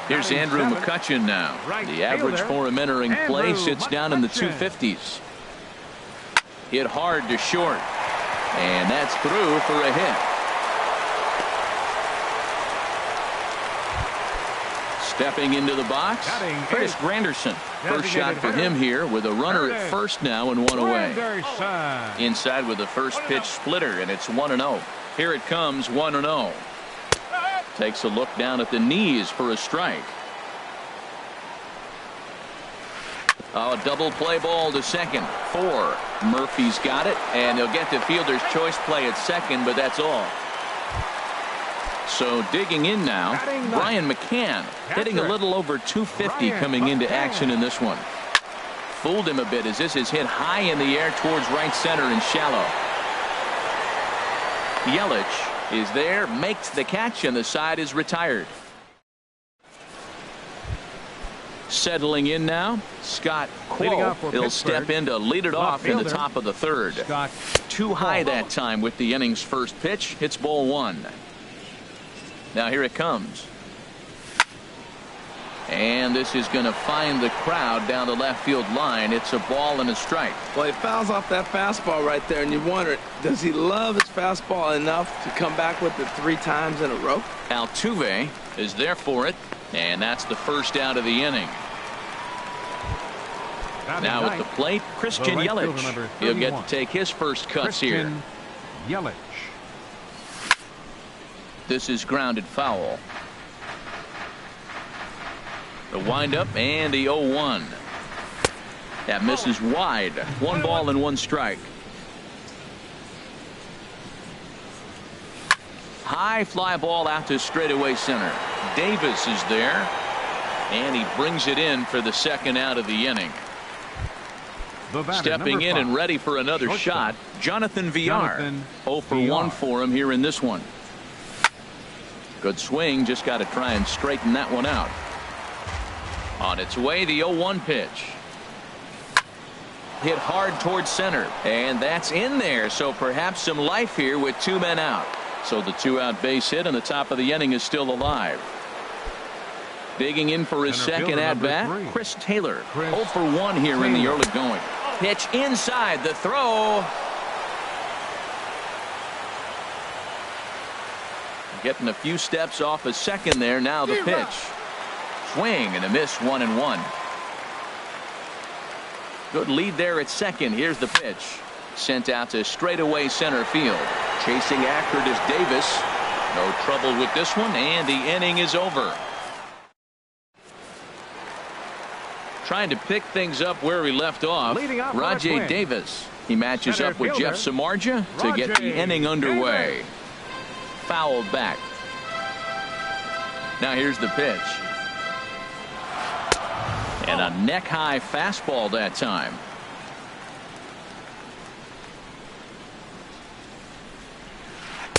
Here's Andrew McCutchen now. The average for him entering play sits down in the 250s. Hit hard to short. And that's through for a hit. Stepping into the box, Curtis Granderson. First shot for him here with a runner at first now and one away. Inside with the first pitch splitter, and it's 1-0. Here it comes, 1-0. Takes a look down at the knees for a strike. Oh, double play ball to second. 4. Murphy's got it, and he'll get the fielder's choice play at second, but that's all. So digging in now, Brian McCann hitting a little over 250 coming into action in this one. Fooled him a bit as this is hit high in the air towards right center and shallow. Yelich is there, makes the catch, and the side is retired. Settling in now, Scott Quo. He'll step in to lead it off in the top of the third. Too high that time with the inning's first pitch. Hits ball 1. Now here it comes. And this is going to find the crowd down the left field line. It's a ball and a strike. Well, he fouls off that fastball right there, and you wonder, does he love his fastball enough to come back with it 3 times in a row? Altuve is there for it, and that's the first out of the inning. Now at the plate, Christian Yelich. He'll get to take his first cuts here. Yelich. This is grounded foul. The windup and the 0-1. That misses wide. 1 ball and 1 strike. High fly ball out to straightaway center. Davis is there, and he brings it in for the second out of the inning. Stepping in and ready for another shot, Jonathan Villar. 0 for 1 for him here in this one. Good swing, just got to try and straighten that one out. On its way, the 0-1 pitch. Hit hard towards center, and that's in there, so perhaps some life here with 2 men out. So the 2-out base hit, and the top of the inning is still alive. Digging in for his second at-bat, Chris Taylor. 0 for 1 here in the early going. Pitch inside, the throw. Getting a few steps off a second there. Now the pitch. Swing and a miss, 1-1. Good lead there at second. Here's the pitch. Sent out to straightaway center field. Chasing after it is Davis. No trouble with this one, and the inning is over. Trying to pick things up where we left off. Rajay Davis. He matches up with Jeff Samardzija to get the inning underway. Fouled back. Now here's the pitch. And a neck-high fastball that time.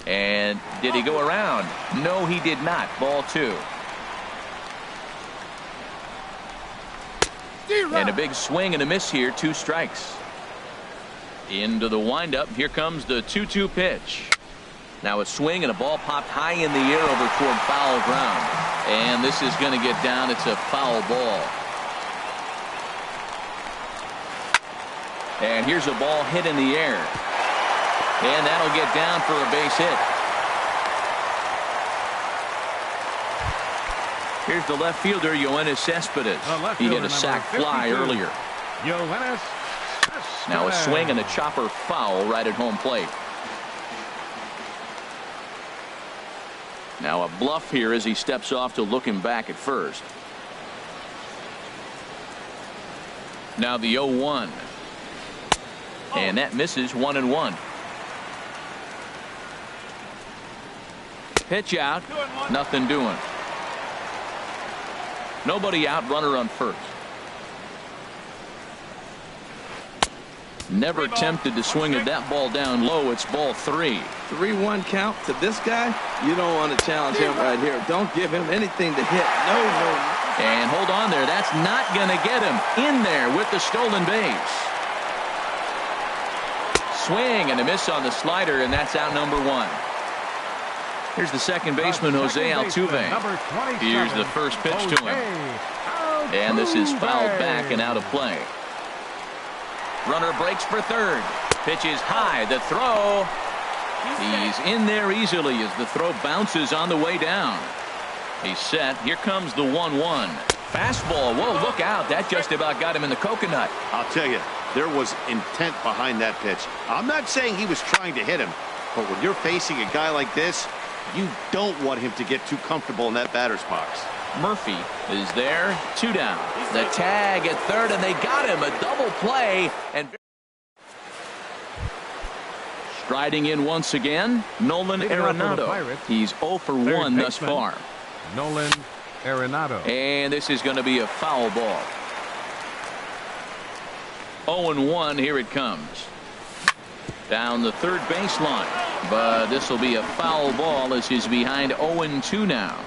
And did he go around? No, he did not. Ball 2. And a big swing and a miss here. 2 strikes. Into the windup. Here comes the 2-2 pitch. Now a swing and a ball popped high in the air over toward foul ground. And this is going to get down. It's a foul ball. And here's a ball hit in the air. And that'll get down for a base hit. Here's the left fielder, Yoenis Cespedes. He hit a sac fly earlier. Now a swing and a chopper foul right at home plate. Now a bluff here as he steps off to look him back at first. Now the 0-1. And that misses, 1-1. Pitch out. Nothing doing. Nobody out. Runner on first. Never tempted to swing at that ball down low. It's ball 3. 3-1 count to this guy. You don't want to challenge him right here. Don't give him anything to hit. No. And hold on there. That's not going to get him in there with the stolen base. Swing and a miss on the slider, and that's out number 1. Here's the second baseman, Jose Altuve. Here's the first pitch to him. And this is fouled back and out of play. Runner breaks for third. Pitch is high. The throw. He's in there easily as the throw bounces on the way down. He's set. Here comes the 1-1. Fastball. Whoa, look out. That just about got him in the coconut. I'll tell you, there was intent behind that pitch. I'm not saying he was trying to hit him, but when you're facing a guy like this, You don't want him to get too comfortable in that batter's box. Murphy is there. 2 down. The tag at third, and they got him. A double play. And striding in once again, Nolan Arenado. He's 0 for 1 thus far. Nolan Arenado. And this is going to be a foul ball. 0-1. Here it comes. Down the third baseline. But this will be a foul ball as he's behind 0-2 now.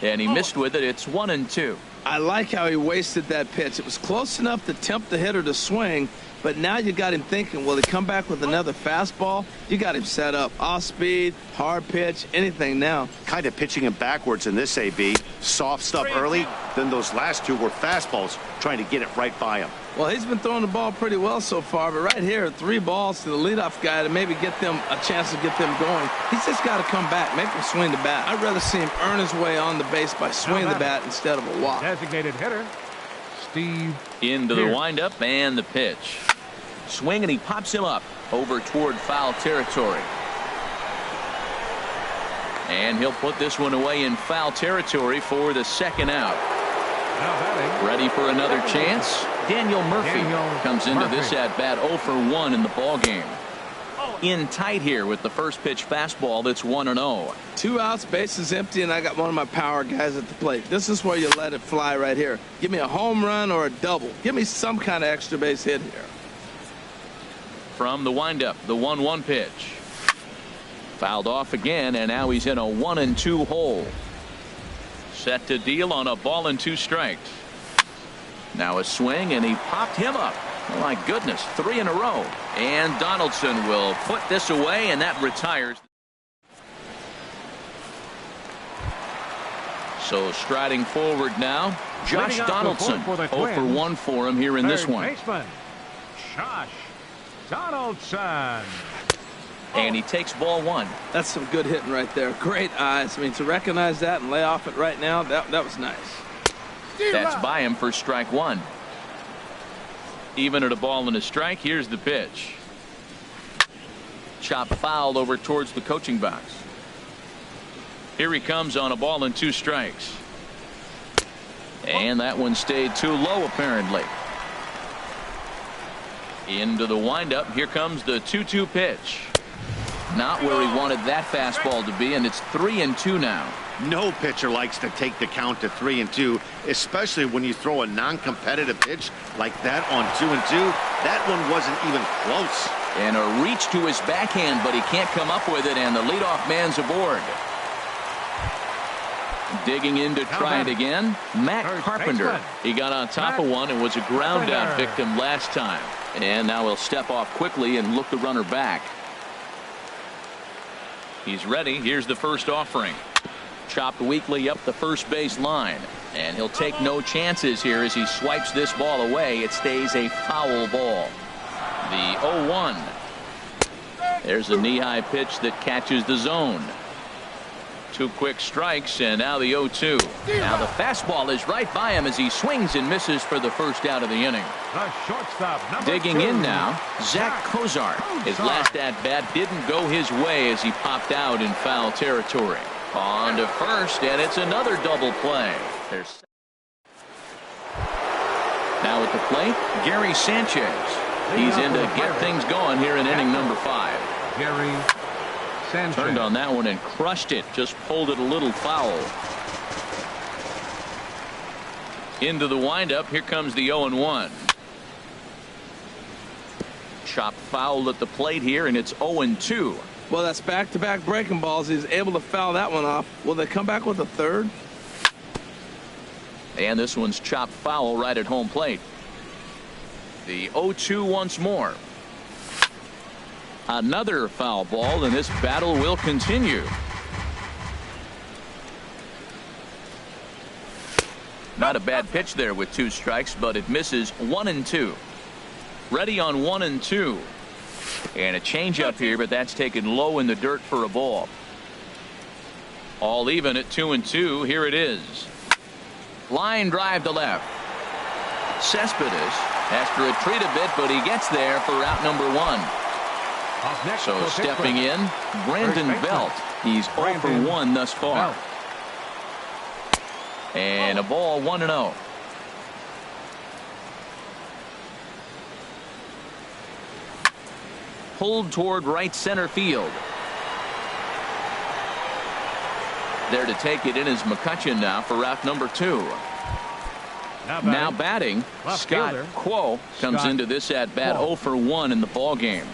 And he missed with it. It's 1-2. I like how he wasted that pitch. It was close enough to tempt the hitter to swing, but now you got him thinking, will he come back with another fastball? You got him set up. Off speed, hard pitch, anything now. Kind of pitching him backwards in this AB. Soft stuff early, then those last 2 were fastballs, trying to get it right by him. Well, he's been throwing the ball pretty well so far, but right here, 3 balls to the leadoff guy to maybe get them a chance to get them going. He's just got to come back, make him swing the bat. I'd rather see him earn his way on the base by swinging the bat instead of a walk. Designated hitter, Steve. Into the windup and the pitch. Swing, and he pops him up over toward foul territory. And he'll put this one away in foul territory for the second out. Ready for another chance. Daniel Murphy comes into this at bat 0 for 1 in the ball game. In tight here with the first pitch fastball. That's 1-0. 2 outs, bases empty, and I got one of my power guys at the plate. This is where you let it fly right here. Give me a home run or a double. Give me some kind of extra base hit here. From the windup, the 1-1 pitch. Fouled off again, and now he's in a 1-2 hole. Set to deal on a ball and 2 strikes. Now a swing, and he popped him up. Oh my goodness, 3 in a row. And Donaldson will put this away, and that retires. So striding forward now, Josh Donaldson. 0 for 1 for him here in this one. Baseman, Josh Donaldson. And he takes ball 1. That's some good hitting right there. Great eyes. I mean, to recognize that and lay off it right now, that was nice. That's by him for strike 1. Even at a ball and a strike, here's the pitch. Chop fouled over towards the coaching box. Here he comes on a ball and 2 strikes. And that one stayed too low apparently. Into the windup. Here comes the 2-2 pitch. Not where he wanted that fastball to be, and it's 3-2 now. No pitcher likes to take the count to 3-2, especially when you throw a non-competitive pitch like that on 2-2. That one wasn't even close. And a reach to his backhand, but he can't come up with it, and the leadoff man's aboard. Digging in to try it again, Matt Carpenter. He got on top of one and was a ground out victim last time. And now he'll step off quickly and look the runner back. He's ready. Here's the first offering. Chopped weakly up the first base line. And he'll take no chances here as he swipes this ball away. It stays a foul ball. The 0-1. There's a knee-high pitch that catches the zone. 2 quick strikes, and now the 0-2. Now the fastball is right by him as he swings and misses for the first out of the inning. The shortstop, Digging 2. in now, Zach Cozart. His last at-bat didn't go his way as he popped out in foul territory. On to first, and it's another double play. There's now at the plate, Gary Sanchez. He's in to get things going here in inning number 5. Gary Sanchez. Turned on that one and crushed it. Just pulled it a little foul. Into the windup. Here comes the 0-1. Chop fouled at the plate here, and it's 0-2. Well, that's back-to-back breaking balls. He's able to foul that one off. Will they come back with a third? And this one's chopped foul right at home plate. The 0-2 once more. Another foul ball, and this battle will continue. Not a bad pitch there with 2 strikes, but it misses 1-2. Ready on 1-2. And a changeup here, but that's taken low in the dirt for a ball. All even at 2-2. Here it is. Line drive to left. Cespedes has to retreat a bit, but he gets there for out number 1. Up next So for stepping Pittsburgh. in, Brandon First baseman. Belt. He's 0 for 1 thus far. Belt. And a ball 1-0. Pulled toward right center field. There to take it in is McCutchen now for route number 2. Now batting, Left Scott fielder. Quo comes Scott into this at bat Quo. 0 for 1 in the ball game.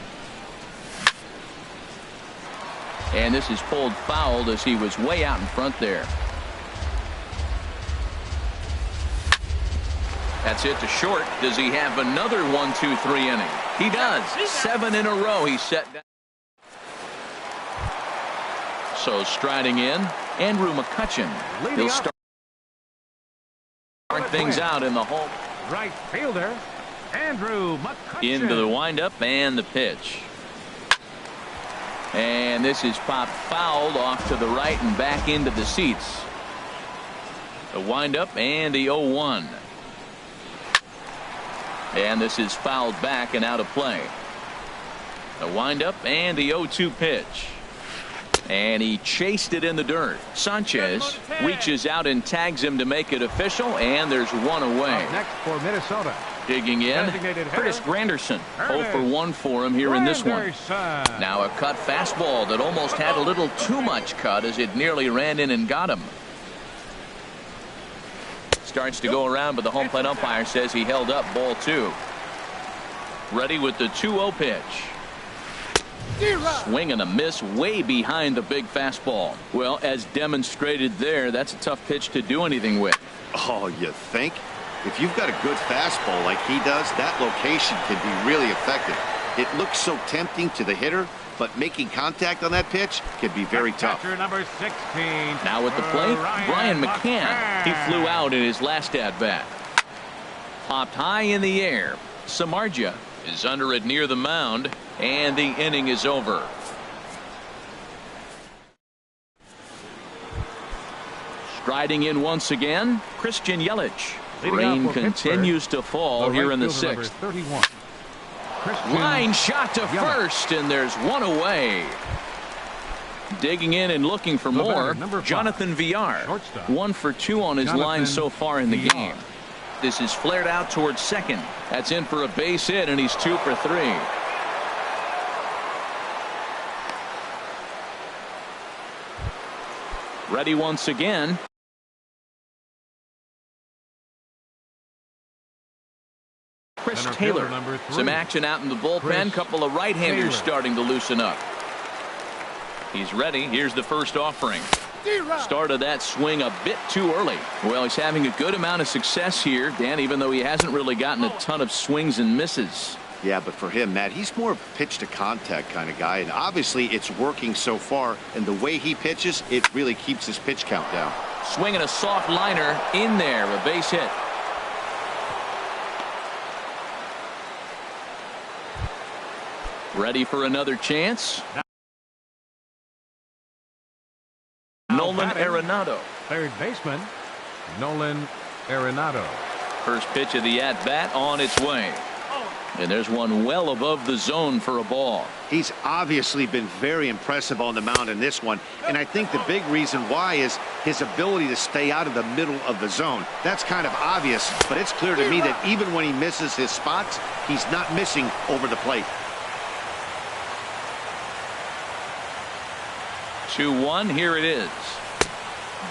And this is pulled fouled as he was way out in front there. That's it to short. Does he have another 1-2-3 inning? He does. 7 in a row he's set down. So striding in, Andrew McCutchen. Leading He'll up. start things out in the home. Right fielder, Andrew McCutchen. Into the windup and the pitch. And this is popped fouled off to the right and back into the seats. The windup and the 0-1. And this is fouled back and out of play. The windup and the 0-2 pitch. And he chased it in the dirt. Sanchez reaches out and tags him to make it official, and there's one away. Up next for Minnesota. Digging in, Designated hitter. Curtis Granderson. There 0 it for is. 1 for him here in this one. Granderson. Now a cut fastball that almost had a little too much cut as it nearly ran in and got him. Starts to go around, but the home plate umpire says he held up ball 2. Ready with the 2-0 pitch. Swing and a miss way behind the big fastball. Well, as demonstrated there, that's a tough pitch to do anything with. Oh, you think? If you've got a good fastball like he does, that location can be really effective. It looks so tempting to the hitter, but making contact on that pitch can be very tough. Catcher number 16. Now at the plate, Brian McCann. He flew out in his last at-bat. Popped high in the air. Samardzija is under it near the mound, and the inning is over. Striding in once again, Christian Yelich. Leading Rain off for continues to fall here in the right fielder, 6th. number 31. Christian Line shot to Yelich. first, and there's one away. Digging in and looking for The more, batter, number 5, Jonathan Villar. shortstop. 1 for 2 on his Jonathan line so far in the Villar. game. This is flared out towards second. That's in for a base hit, and he's 2 for 3. Ready once again. Chris Center fielder, Taylor. number 3. Some action out in the bullpen. Chris Couple of right-handers Taylor. starting to loosen up. He's ready. Here's the first offering. Started that swing a bit too early. Well, he's having a good amount of success here, Dan, even though he hasn't really gotten a ton of swings and misses. Yeah, but for him, Matt, he's more of a pitch to contact kind of guy, and obviously it's working so far, and the way he pitches, it really keeps his pitch count down. Swinging a soft liner in there, a base hit. Ready for another chance? Nolan batting. Arenado. Third baseman, Nolan Arenado. First pitch of the at-bat on its way. And there's one well above the zone for a ball. He's obviously been very impressive on the mound in this one, and I think the big reason why is his ability to stay out of the middle of the zone. That's kind of obvious, but it's clear to me that even when he misses his spots, he's not missing over the plate. 2-1, here it is.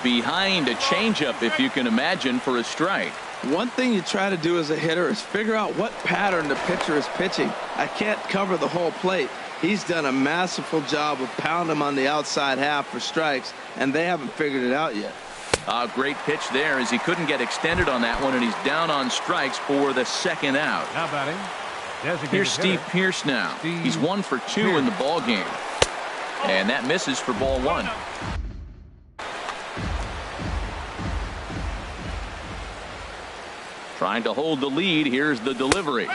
Behind a changeup, if you can imagine, for a strike. One thing you try to do as a hitter is figure out what pattern the pitcher is pitching. I can't cover the whole plate. He's done a masterful job of pounding him on the outside half for strikes, and they haven't figured it out yet. A great pitch there as he couldn't get extended on that one, and he's down on strikes for the second out. Now batting, designated Here's Steve hitter. Pierce now. Steve He's 1 for 2 in the ball game. And that misses for ball 1. Trying to hold the lead. Here's the delivery.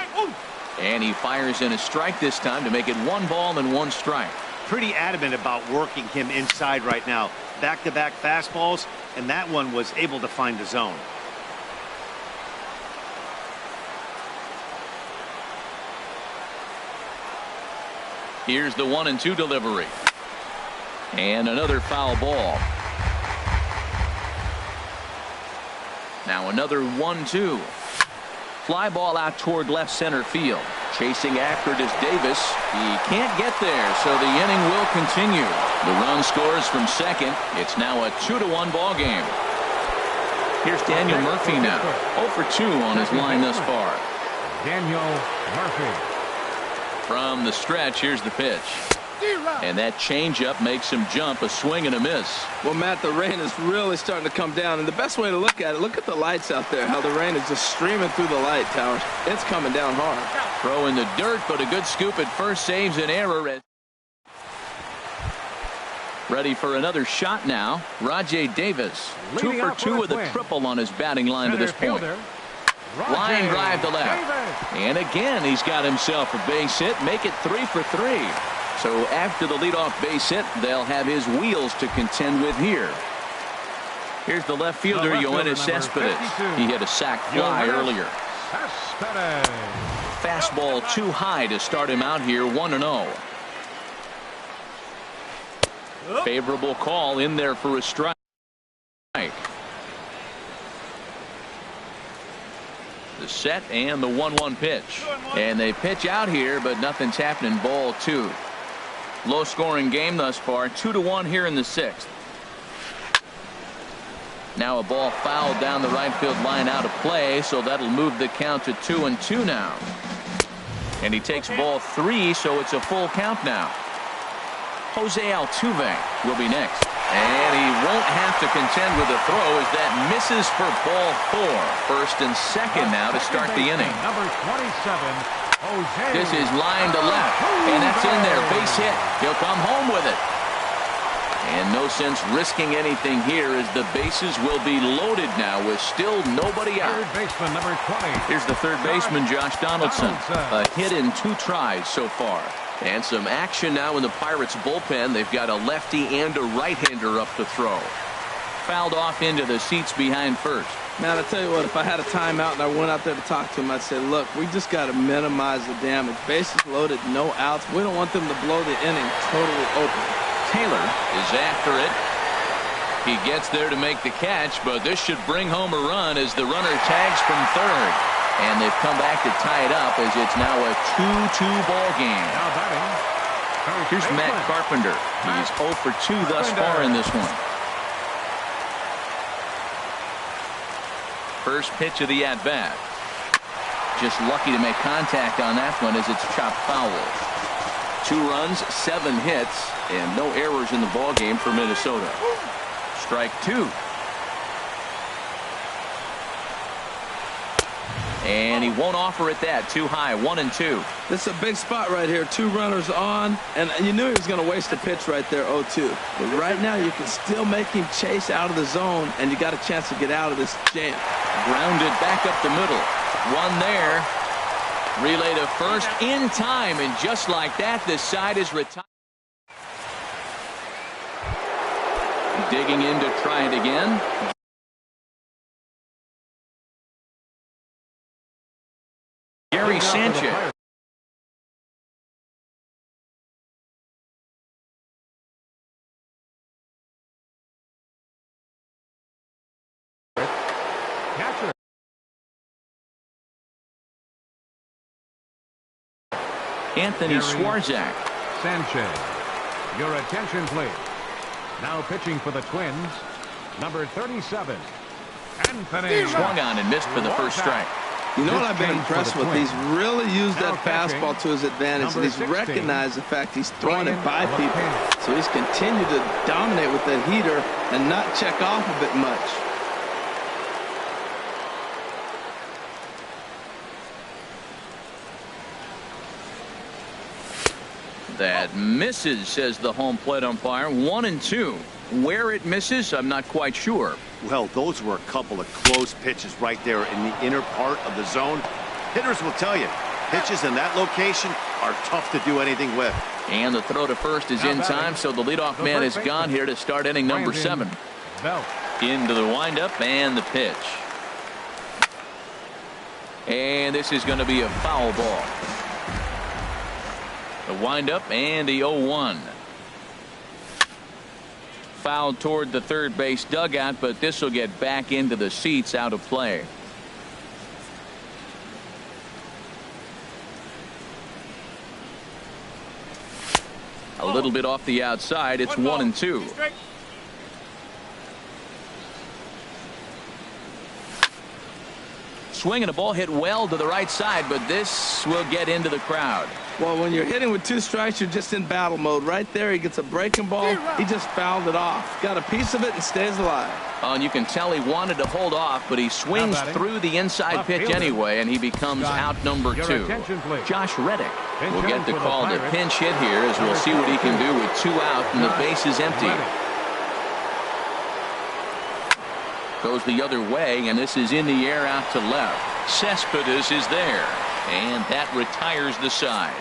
And he fires in a strike this time to make it 1 ball and 1 strike. Pretty adamant about working him inside right now. Back-to-back fastballs, and that one was able to find the zone. Here's the 1-2 delivery. And another foul ball. Now another 1-2. Fly ball out toward left center field. Chasing after it is Davis. He can't get there, so the inning will continue. The run scores from second. It's now a 2-1 ball game. Here's Daniel Murphy now. 0 for 2 on his line thus far. Daniel Murphy. From the stretch, here's the pitch. And that changeup makes him jump. A swing and a miss. Well, Matt, the rain is really starting to come down. And the best way to look at it, look at the lights out there, how the rain is just streaming through the light towers. It's coming down hard. Throw in the dirt, but a good scoop at first saves an error. Ready for another shot now. Rajay Davis. 2 for 2 with a triple on his batting line to this point. Line drive to left. And again, he's got himself a base hit. Make it 3 for 3. So after the leadoff base hit, they'll have his wheels to contend with here. Here's the left fielder, Yoenis Cespedes. He hit a sac fly earlier. Fastball too high to start him out here, 1-0. Favorable call in there for a strike. The set and the 1-1 pitch. And they pitch out here, but nothing's happening. Ball 2. Low scoring game thus far. 2-1 here in the 6th. Now a ball fouled down the right field line out of play, so that'll move the count to 2-2 now. And he takes ball 3, so it's a full count now. Jose Altuve will be next. And he won't have to contend with a throw as that misses for ball 4. First and second now to start the inning. Number 27. This is line to left, and that's in there. Base hit. He'll come home with it. And no sense risking anything here as the bases will be loaded now with still nobody out. Third baseman, number 20. Here's the third baseman, Josh Donaldson. A hit in 2 tries so far. And some action now in the Pirates bullpen. They've got a lefty and a right-hander up to throw. Fouled off into the seats behind first. Man, I tell you what, if I had a timeout and I went out there to talk to him, I'd say, look, we just got to minimize the damage. Bases loaded, no outs. We don't want them to blow the inning totally open. Taylor is after it. He gets there to make the catch, but this should bring home a run as the runner tags from third. And they've come back to tie it up as it's now a 2-2 ball game. Now batting. Here's Matt Carpenter. He's 0 for 2 thus far in this one. First pitch of the at-bat. Just lucky to make contact on that one as it's chopped foul. 2 runs, 7 hits, and no errors in the ball game for Minnesota. Strike 2. And he won't offer it that. Too high. 1-2. This is a big spot right here. 2 runners on, and you knew he was going to waste a pitch right there, 0-2. But right now you can still make him chase out of the zone, and you got a chance to get out of this jam. Grounded back up the middle. One there. Relay to first in time, and just like that, this side is retired. Digging in to try it again. Gary Sanchez. Catcher. Anthony Swarzak. Sanchez. Your attention, please. Now pitching for the Twins, number 37, Anthony. Swung on and missed for the first strike. You know what I've been impressed with? He's really used that fastball to his advantage, and he's recognized the fact he's throwing it by people. So he's continued to dominate with that heater and not check off of it much. That misses, says the home plate umpire. 1-2. Where it misses, I'm not quite sure. Well, those were a couple of close pitches right there in the inner part of the zone. Hitters will tell you, pitches in that location are tough to do anything with. And the throw to first is in time, so the leadoff man is gone here to start inning number 7. Into the windup and the pitch. And this is going to be a foul ball. The windup and the 0-1. Foul toward the third base dugout, but this will get back into the seats, out of play. A little bit off the outside. It's 1-2. Swing and a ball hit well to the right side, but this will get into the crowd. Well, when you're hitting with 2 strikes, you're just in battle mode. Right there, he gets a breaking ball. He just fouled it off. Got a piece of it and stays alive. Oh, and you can tell he wanted to hold off, but he swings through the inside pitch anyway, and he becomes out number 2. Josh Reddick will get the call to pinch hit here, as we'll see what he can do with 2 out and the base is empty. Goes the other way, and this is in the air out to left. Cespedes is there, and that retires the side.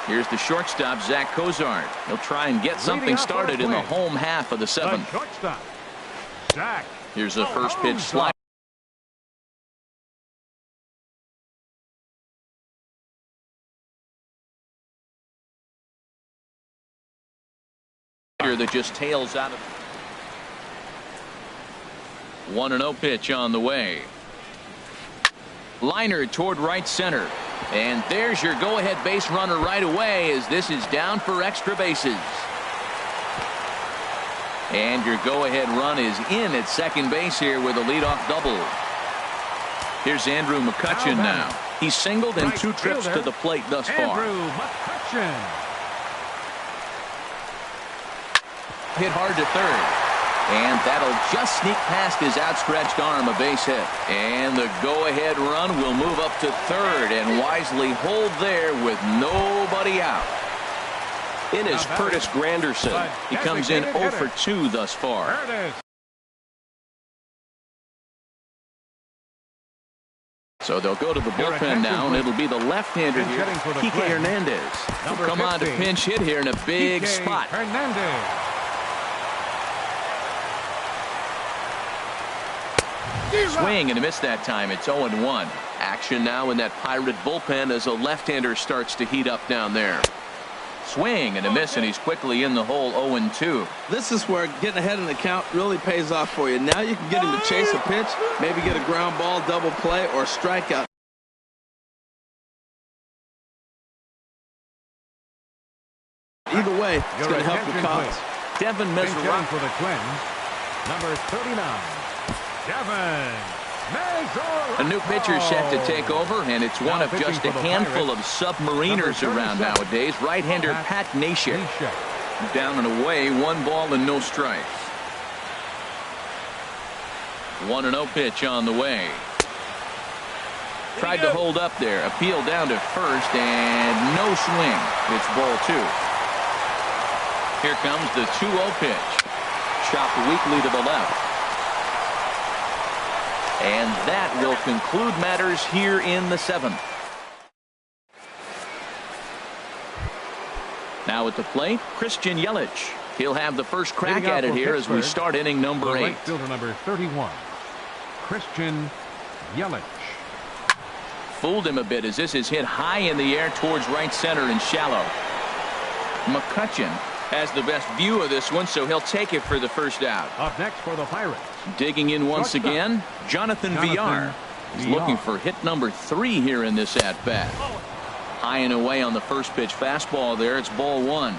Here's the shortstop, Zach Cozart. He'll try and get something started in the home half of the 7th. Here's the first pitch slide. That just tails out of 1-0 pitch on the way. Liner toward right center, and there's your go-ahead base runner right away, as this is down for extra bases. And your go-ahead run is in at second base here with a leadoff double. Here's Andrew McCutchen now. He's singled in 2 trips to the plate thus far. Hit hard to third, and that'll just sneak past his outstretched arm, a base hit. And the go-ahead run will move up to third and wisely hold there with nobody out. In is Curtis Granderson. He comes in 0 for 2 thus far. So they'll go to the bullpen now, and it'll be the left-hander here, Kike Hernandez. Will come on to pinch hit here in a big spot. Swing and a miss that time. It's 0-1. Action now in that Pirate bullpen as a left-hander starts to heat up down there. Swing and a miss, and he's quickly in the hole. 0-2. This is where getting ahead in the count really pays off for you. Now you can get him to chase a pitch, maybe get a ground ball, double play, or strikeout. Either way, it's going to help your cause. Devin Mesoraco for the Twins, number 39. A new pitcher set to take over, and it's one of just a handful of submariners around nowadays. Right-hander Pat Neshek. Down and away, 1 ball and no strikes. 1-0 pitch on the way. Tried to hold up there. Appeal down to first, and no swing. It's ball 2. Here comes the 2-0 pitch. Chopped weakly to the left. And that will conclude matters here in the 7th. Now at the plate, Christian Yelich. He'll have the first crack at it here as we start inning number 8. Right fielder number 31, Christian Yelich. Fooled him a bit as this is hit high in the air towards right center and shallow. McCutchen has the best view of this one, so he'll take it for the first out. Up next for the Pirates. Digging in once again, Jonathan Villar. He's looking for hit number 3 here in this at-bat. High and away on the first pitch fastball there. It's ball 1.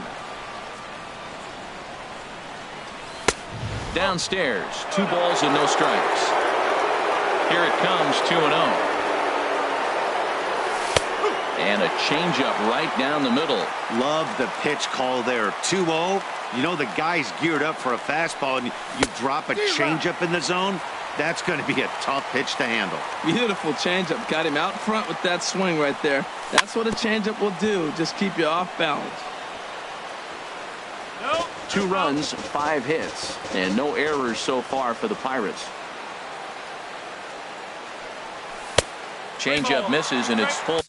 Downstairs, 2 balls and no strikes. Here it comes, 2-0. And a changeup right down the middle. Love the pitch call there. 2-0. You know the guy's geared up for a fastball, and you drop a changeup in the zone. That's going to be a tough pitch to handle. Beautiful changeup. Got him out front with that swing right there. That's what a changeup will do. Just keep you off balance. 2 runs, 5 hits, and no errors so far for the Pirates. Changeup misses, and it's full.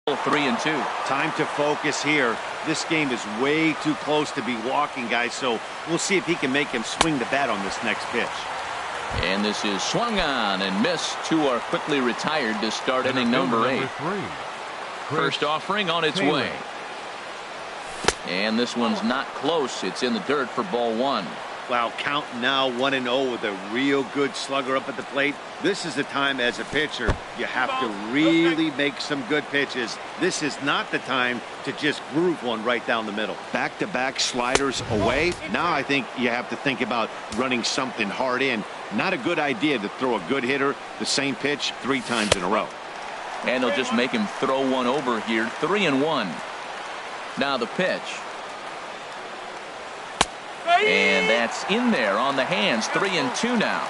3-2. Time to focus here. This game is way too close to be walking, guys, so we'll see if he can make him swing the bat on this next pitch. And this is swung on and missed. Two are quickly retired to start inning number 8. First offering on its way. And this one's not close. It's in the dirt for ball 1. Wow, count now 1-0 with a real good slugger up at the plate. This is the time as a pitcher you have to really make some good pitches. This is not the time to just groove one right down the middle. Back-to-back sliders away. Now I think you have to think about running something hard in. Not a good idea to throw a good hitter the same pitch 3 times in a row. And they'll just make him throw one over here. 3-1. Now the pitch. And that's in there on the hands. 3-2 now.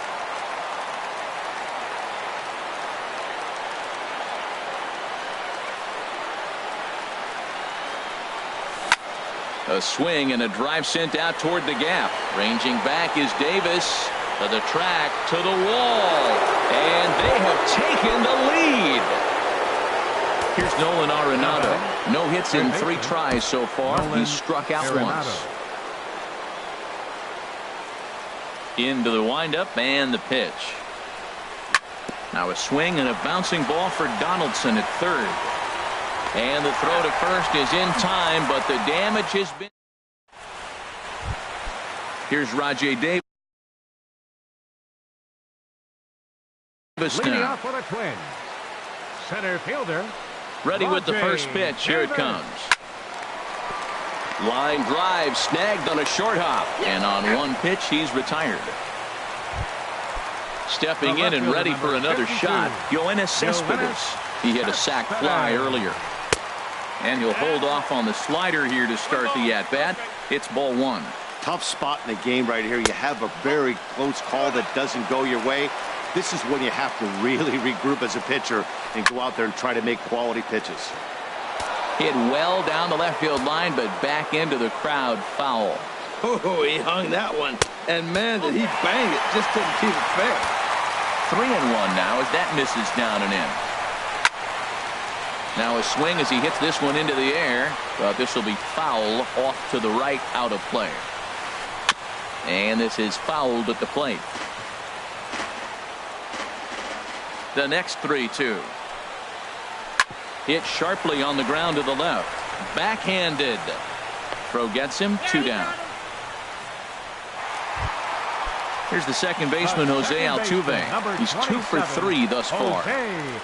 A swing and a drive sent out toward the gap. Ranging back is Davis. To the track, to the wall. And they have taken the lead. Here's Nolan Arenado. No hits in 3 tries so far. He's struck out once. Into the windup and the pitch. Now a swing and a bouncing ball for Donaldson at third. And the throw to first is in time, but the damage has been. Here's Rajay Davis. Leading off for the Twins. Center fielder. Ready with the first pitch. Here it comes. Line drive snagged on a short hop. And on one pitch, he's retired. Stepping in and ready for another shot, Yoenis Cespedes. He hit a sac fly earlier. And he'll hold off on the slider here to start the at-bat. It's ball 1. Tough spot in the game right here. You have a very close call that doesn't go your way. This is when you have to really regroup as a pitcher and go out there and try to make quality pitches. Hit well down the left field line, but back into the crowd. Foul. Oh, he hung that one. And, man, did he bang it. Just couldn't keep it fair. 3-1 now as that misses down and in. Now a swing as he hits this one into the air. But this will be foul off to the right, out of play. And this is fouled at the plate. The next 3-2. Hit sharply on the ground to the left. Backhanded. Throw gets him. 2 down. Here's the second baseman, Jose Altuve. He's 2 for 3 thus far. Hey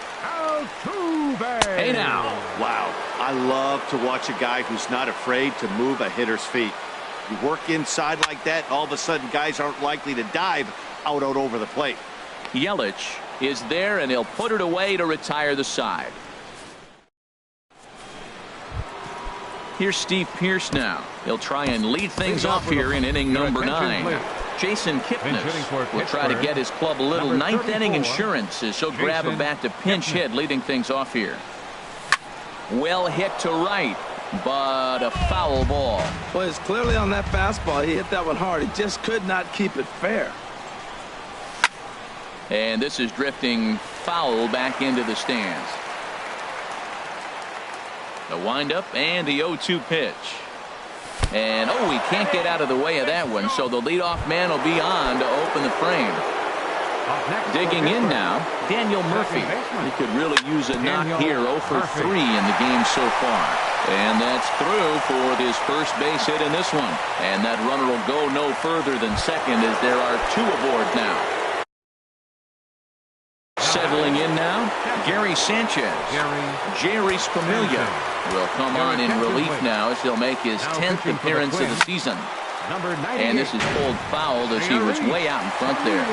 now. Wow. I love to watch a guy who's not afraid to move a hitter's feet. You work inside like that, all of a sudden guys aren't likely to dive out over the plate. Yelich is there, and he'll put it away to retire the side. Here's Steve Pearce now. He'll try and lead things off here in inning number 9. Jason Kipnis will try to get his club a little ninth inning insurance as he'll grab a bat to pinch hit, leading things off here. Well hit to right, but a foul ball. Well, it's clearly on that fastball. He hit that one hard. He just could not keep it fair. And this is drifting foul back into the stands. The windup and the 0-2 pitch. And oh, he can't get out of the way of that one, so the leadoff man will be on to open the frame. Digging in now, Daniel Murphy. He could really use a knock here. 0 for 3 in the game so far. And that's through for his first base hit in this one. And that runner will go no further than second as there are 2 aboard now. Settling in now, Gary Sanchez. Jerry Familia will come on in relief now as he'll make his 10th appearance of the season. And this is pulled foul as he was way out in front there.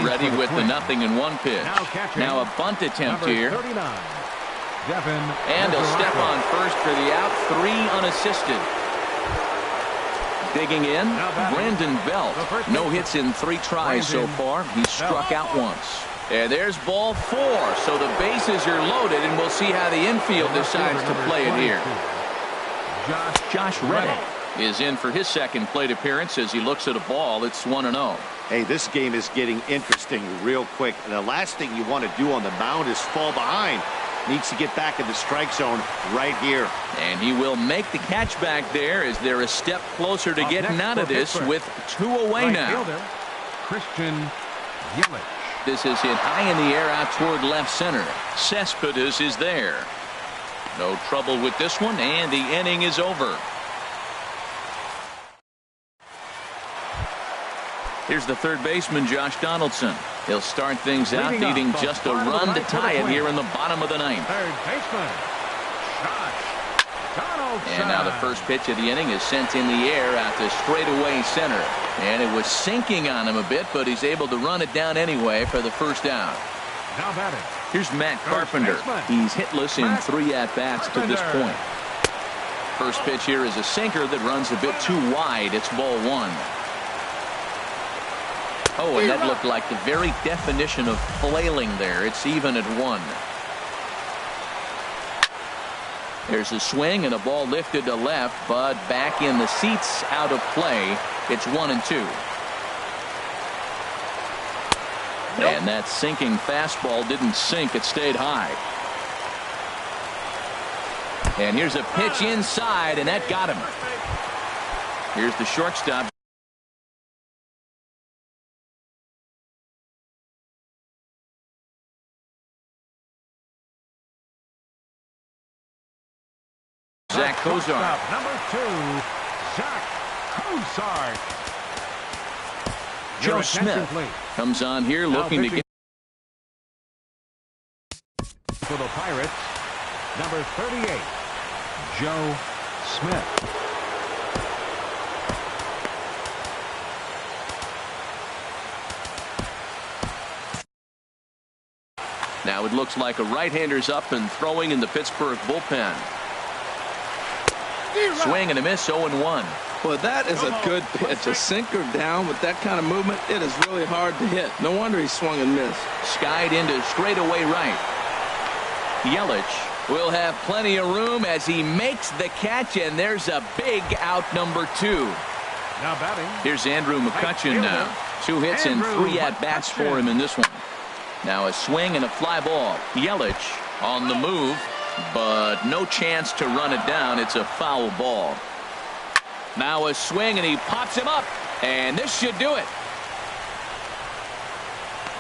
Ready with the 0-1 pitch. Now a bunt attempt here. And he'll step on first for the out. 3 unassisted. Digging in, Brandon Belt. No hits in 3 tries so far. He's struck out once. And there's ball 4. So the bases are loaded, and we'll see how the infield decides to play it here. Josh Reddick is in for his second plate appearance as he looks at a ball. It's 1-0. Hey, this game is getting interesting real quick. And the last thing you want to do on the mound is fall behind. Needs to get back in the strike zone right here. And he will make the catch back there as they're a step closer to getting out of this with 2 away now. Christian Yelich. This is hit high in the air out toward left center. Cespedes is there. No trouble with this one, and the inning is over. Here's the third baseman, Josh Donaldson. He'll start things out, needing just a run to tie it here in the bottom of the ninth. Third baseman, Josh Donaldson. And now the first pitch of the inning is sent in the air out to straightaway center. And it was sinking on him a bit, but he's able to run it down anyway for the first out. Now batting. Here's Matt Carpenter. He's hitless in 3 at-bats to this point. First pitch here is a sinker that runs a bit too wide. It's ball 1. Oh, and that looked like the very definition of flailing there. It's even at 1. There's a swing and a ball lifted to left, but back in the seats, out of play. It's 1-2. And that sinking fastball didn't sink. It stayed high. And here's a pitch inside, and that got him. Here's the shortstop. Zach Kozar. Number 2, Zach Kozar. Joe Smith comes on here looking to get for the Pirates. Number 38, Joe Smith. Now it looks like a right-hander's up and throwing in the Pittsburgh bullpen. Swing and a miss, 0-1. Well, that is a good pitch. A sinker down with that kind of movement, it is really hard to hit. No wonder he swung and missed. Skied into straightaway right. Yelich will have plenty of room as he makes the catch, and there's a big out, number 2. Now batting. Here's Andrew McCutchen now. 2 hits and 3 at-bats for him in this one. Now a swing and a fly ball. Yelich on the move, but no chance to run it down. It's a foul ball. Now a swing, and he pops him up, and this should do it.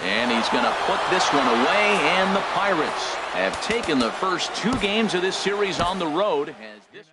And he's going to put this one away, and the Pirates have taken the first 2 games of this series on the road. As this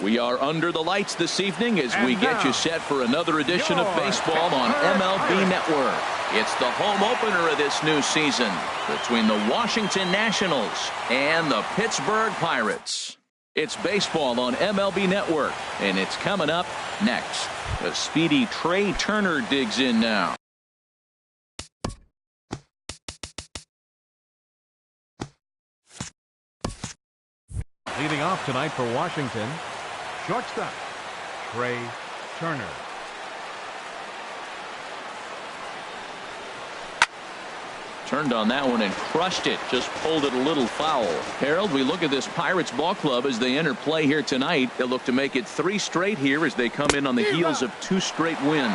We are under the lights this evening as we get you set for another edition of baseball on MLB Network. It's the home opener of this new season between the Washington Nationals and the Pittsburgh Pirates. It's baseball on MLB Network, and it's coming up next. The speedy Trey Turner digs in now. Leading off tonight for Washington, shortstop, Trey Turner. Turned on that one and crushed it. Just pulled it a little foul. Harold, we look at this Pirates ball club as they enter play here tonight. They'll look to make it 3 straight here as they come in on the heels of 2 straight wins.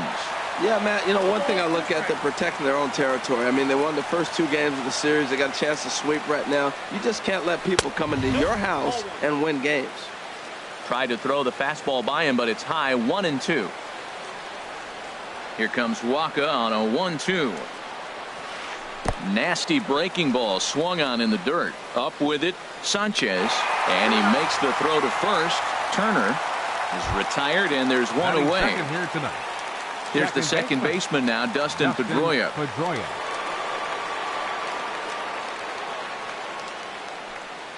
Yeah, Matt, you know, one thing I look at, they're protecting their own territory. I mean, they won the first 2 games of the series. They got a chance to sweep right now. You just can't let people come into your house and win games. Tried to throw the fastball by him, but it's high, 1-2. Here comes Waka on a 1-2. Nasty breaking ball swung on in the dirt. Up with it, Sanchez, and he makes the throw to first. Turner is retired, and there's one away. Here tonight. Here's the second baseman now, Dustin Pedroia.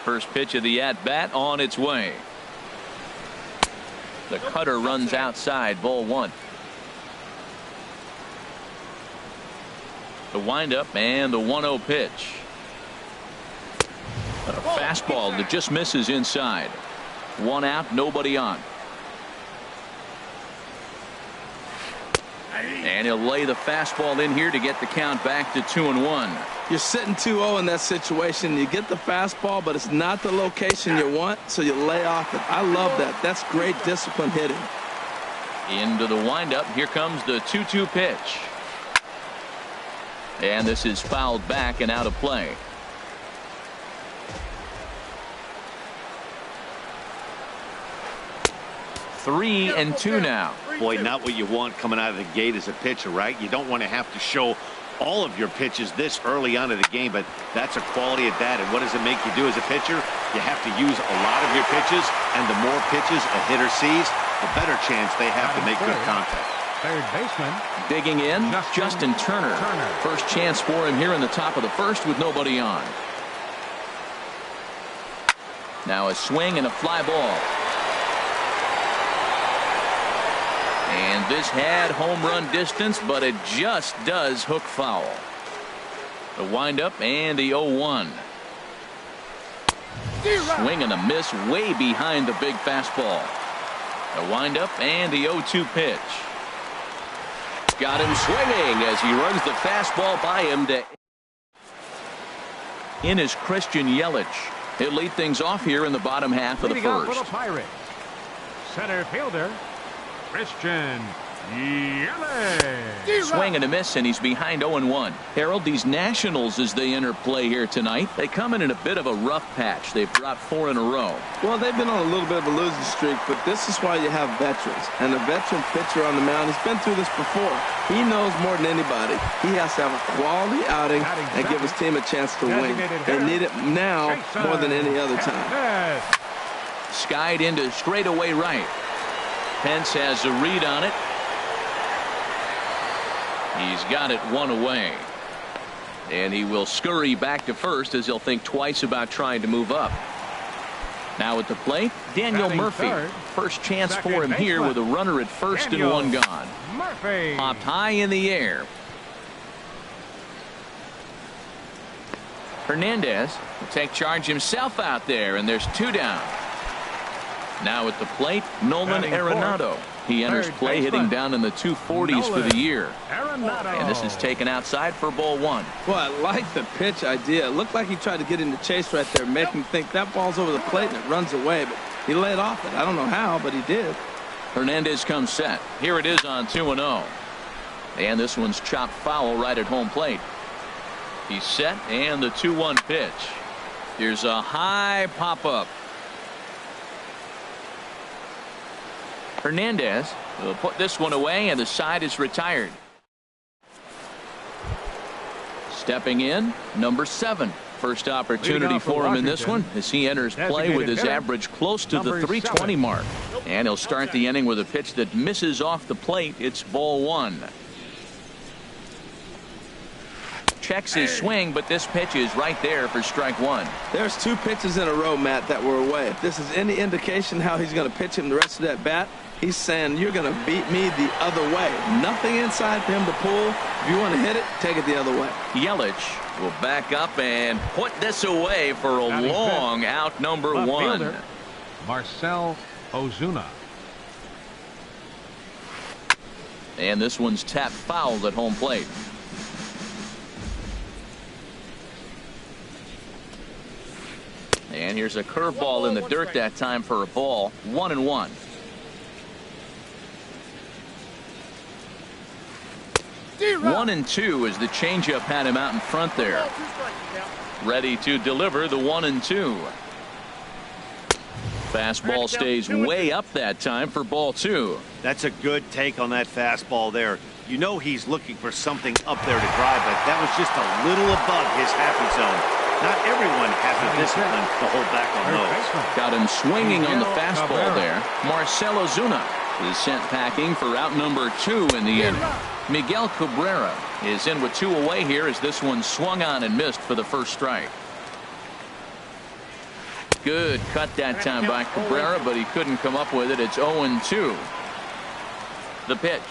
First pitch of the at-bat on its way. The cutter runs outside, ball 1. The windup and the 1-0 pitch. A fastball that just misses inside. 1 out, nobody on. And he'll lay the fastball in here to get the count back to 2-1. You're sitting 2-0 in that situation. You get the fastball, but it's not the location you want, so you lay off it. I love that. That's great discipline hitting. Into the windup. Here comes the 2-2 pitch. And this is fouled back and out of play. Three and two now. Boy, not what you want coming out of the gate as a pitcher, right? You don't want to have to show all of your pitches this early on in the game, but that's a quality at that. And what does it make you do as a pitcher? You have to use a lot of your pitches, and the more pitches a hitter sees, the better chance they have to make good contact. Third baseman. Digging in, Justin Turner. First chance for him here in the top of the first with nobody on. Now a swing and a fly ball. And this had home run distance, but it just does hook foul. The windup and the 0-1. Swing and a miss way behind the big fastball. The windup and the 0-2 pitch. Got him swinging as he runs the fastball by him. In is Christian Yelich. He'll lead things off here in the bottom half of the first. For the Pirates, center fielder Christian Yelich. Swing and a miss, and he's behind 0-1. Harold, these Nationals, as they enter play here tonight, they come in a bit of a rough patch. They've dropped 4 in a row. Well, they've been on a little bit of a losing streak, but this is why you have veterans. And a veteran pitcher on the mound has been through this before. He knows more than anybody. He has to have a quality outing and give his team a chance to win. They need it now more than any other time. Skied into straightaway right. Pence has a read on it. He's got it 1 away. And he will scurry back to first as he'll think twice about trying to move up. Now at the plate, Daniel Murphy. First chance for him here with a runner at first and 1 gone. Murphy popped high in the air. Hernandez will take charge himself out there, and there's 2 down. Now at the plate, Nolan Arenado. He enters play hitting down in the 240s for the year. And this is taken outside for ball 1. Well, I like the pitch idea. It looked like he tried to get in the chase right there, make him think that ball's over the plate and it runs away. But he laid off it. I don't know how, but he did. Hernandez comes set. Here it is on 2-0. And this one's chopped foul right at home plate. He's set, and the 2-1 pitch. Here's a high pop-up. Hernandez will put this one away, and the side is retired. Stepping in, number 7, First opportunity for him in this one as he enters play with his average close to the 320 mark. And he'll start the inning with a pitch that misses off the plate. It's ball one. Checks his swing, but this pitch is right there for strike one. There's two pitches in a row, Matt, that were away. If this is any indication how he's going to pitch him the rest of that bat, he's saying, you're going to beat me the other way. Nothing inside for him to pull. If you want to hit it, take it the other way. Yelich will back up and put this away for a long out, number one. Fielder, Marcell Ozuna. And this one's tapped foul at home plate. And here's a curveball in the dirt that time for a ball. 1-1. One and two as the changeup had him out in front there. Ready to deliver the 1-2. Fastball stays way up that time for ball two. That's a good take on that fastball there. You know he's looking for something up there to drive, but that was just a little above his happy zone. Not everyone has the discipline to hold back on those. Got him swinging on the fastball there. Marcell Ozuna is sent packing for out number two in the inning. Miguel Cabrera is in with two away here as this one swung on and missed for the first strike. Good cut that time by Cabrera, but he couldn't come up with it. It's 0-2. The pitch.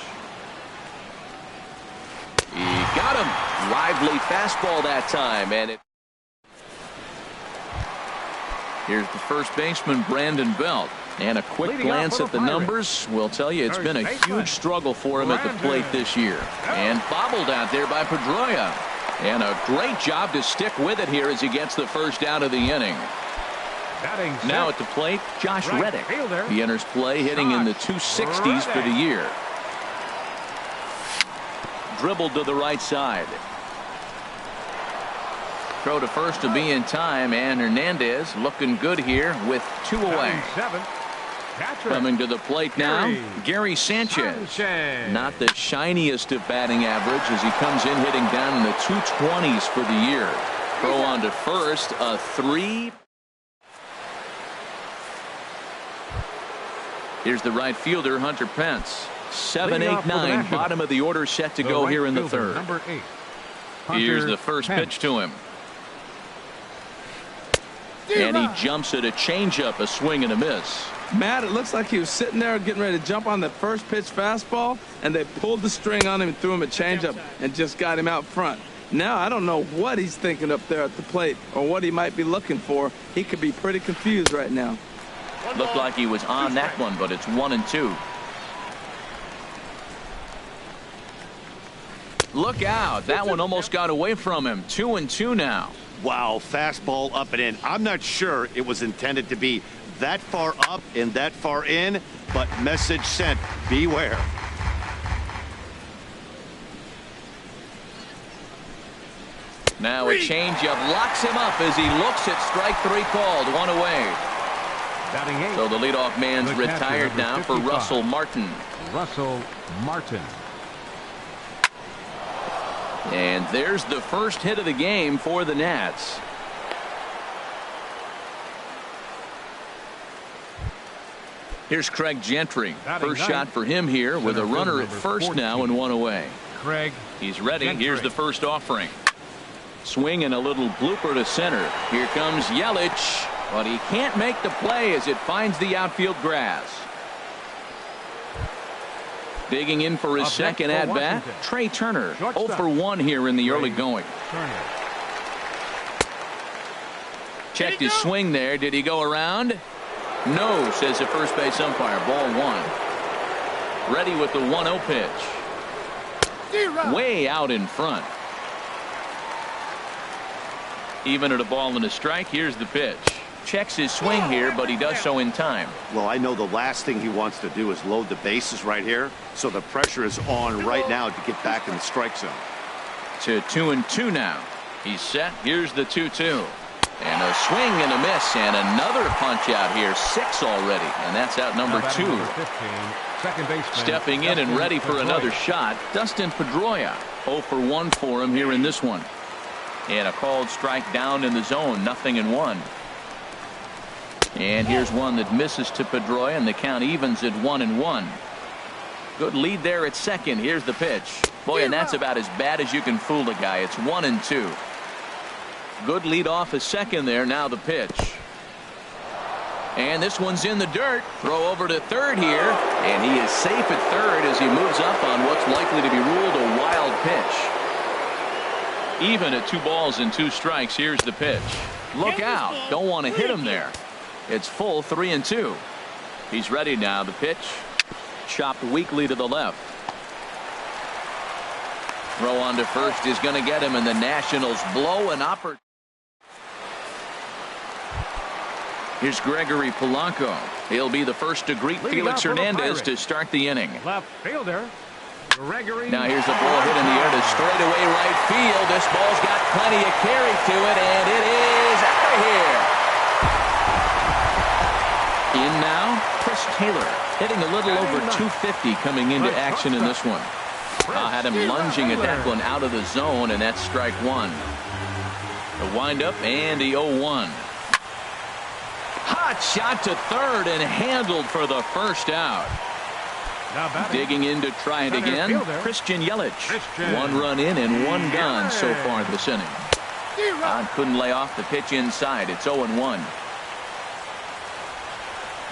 He got him. Lively fastball that time, and here's the first baseman, Brandon Belt. And a quick glance at the numbers will tell you it's been a huge struggle for him at the plate this year. And bobbled out there by Pedroia. And a great job to stick with it here as he gets the first out of the inning. Now at the plate, Josh Reddick. He enters play hitting in the 260s for the year. Dribbled to the right side. Throw to first to be in time, and Hernandez looking good here with two away. Coming to the plate now, Gary Sanchez. Not the shiniest of batting average as he comes in hitting down in the 220s for the year. Throw on to first, a 3. Here's the right fielder, Hunter Pence. 7, 8, 9, bottom of the order set to go here in the third. Here's the first pitch to him. And he jumps at a changeup, a swing and a miss. Matt, it looks like he was sitting there getting ready to jump on the first pitch fastball, and they pulled the string on him and threw him a changeup and just got him out front. Now, I don't know what he's thinking up there at the plate or what he might be looking for. He could be pretty confused right now. Looked like he was on that one, but it's 1-2. Look out. That one almost got away from him. 2-2 now. Wow, fastball up and in. I'm not sure it was intended to be that far up and that far in, but message sent, beware. Now a changeup locks him up as he looks at strike three called. One away. So the leadoff man's retired now for Russell Martin. Russell Martin. And there's the first hit of the game for the Nats. Here's Craig Gentry. First shot for him here with a runner at first now and one away. Craig. He's ready. Here's the first offering. Swing and a little blooper to center. Here comes Yelich, but he can't make the play as it finds the outfield grass. Digging in for his second at-bat, Trey Turner. 0 for 1 here in the early going. Checked his swing there. Did he go around? No, says the first base umpire. Ball one. Ready with the 1-0 pitch. Way out in front. Even at a ball and a strike, here's the pitch. Checks his swing here, but he does so in time. Well, I know the last thing he wants to do is load the bases right here, so the pressure is on right now to get back in the strike zone. To 2-2 now. He's set. Here's the 2-2. And a swing and a miss, and another punch out here. 6 already, and that's out number 2. Stepping in and ready for another shot, Dustin Pedroia. 0 for 1 for him here in this one. And a called strike down in the zone, 0-1. And here's one that misses to Pedroia, and the count evens at 1-1. Good lead there at second. Here's the pitch. Boy, and that's about as bad as you can fool a guy. It's 1-2. Good lead off at second there. Now the pitch. And this one's in the dirt. Throw over to third here. And he is safe at third as he moves up on what's likely to be ruled a wild pitch. Even at 2 balls and 2 strikes. Here's the pitch. Look out. Don't want to hit him there. It's full 3-2. He's ready now. The pitch. Chopped weakly to the left. Throw on to first is going to get him, and the Nationals blow an opportunity. Here's Gregory Polanco. He'll be the first to greet Felix Hernandez to start the inning. Left fielder, Gregory. Now here's the ball hit in the air to straightaway right field. This ball's got plenty of carry to it, and it is out of here. In now, Chris Taylor, hitting a little over 250 coming into action in this one. Had him lunging at that one out of the zone, and that's strike 1. The windup and the 0-1. Hot shot to third and handled for the first out. Digging in to try it again, Christian Yelich. 1 run in and 1 gone so far this inning. Couldn't lay off the pitch inside. It's 0-1.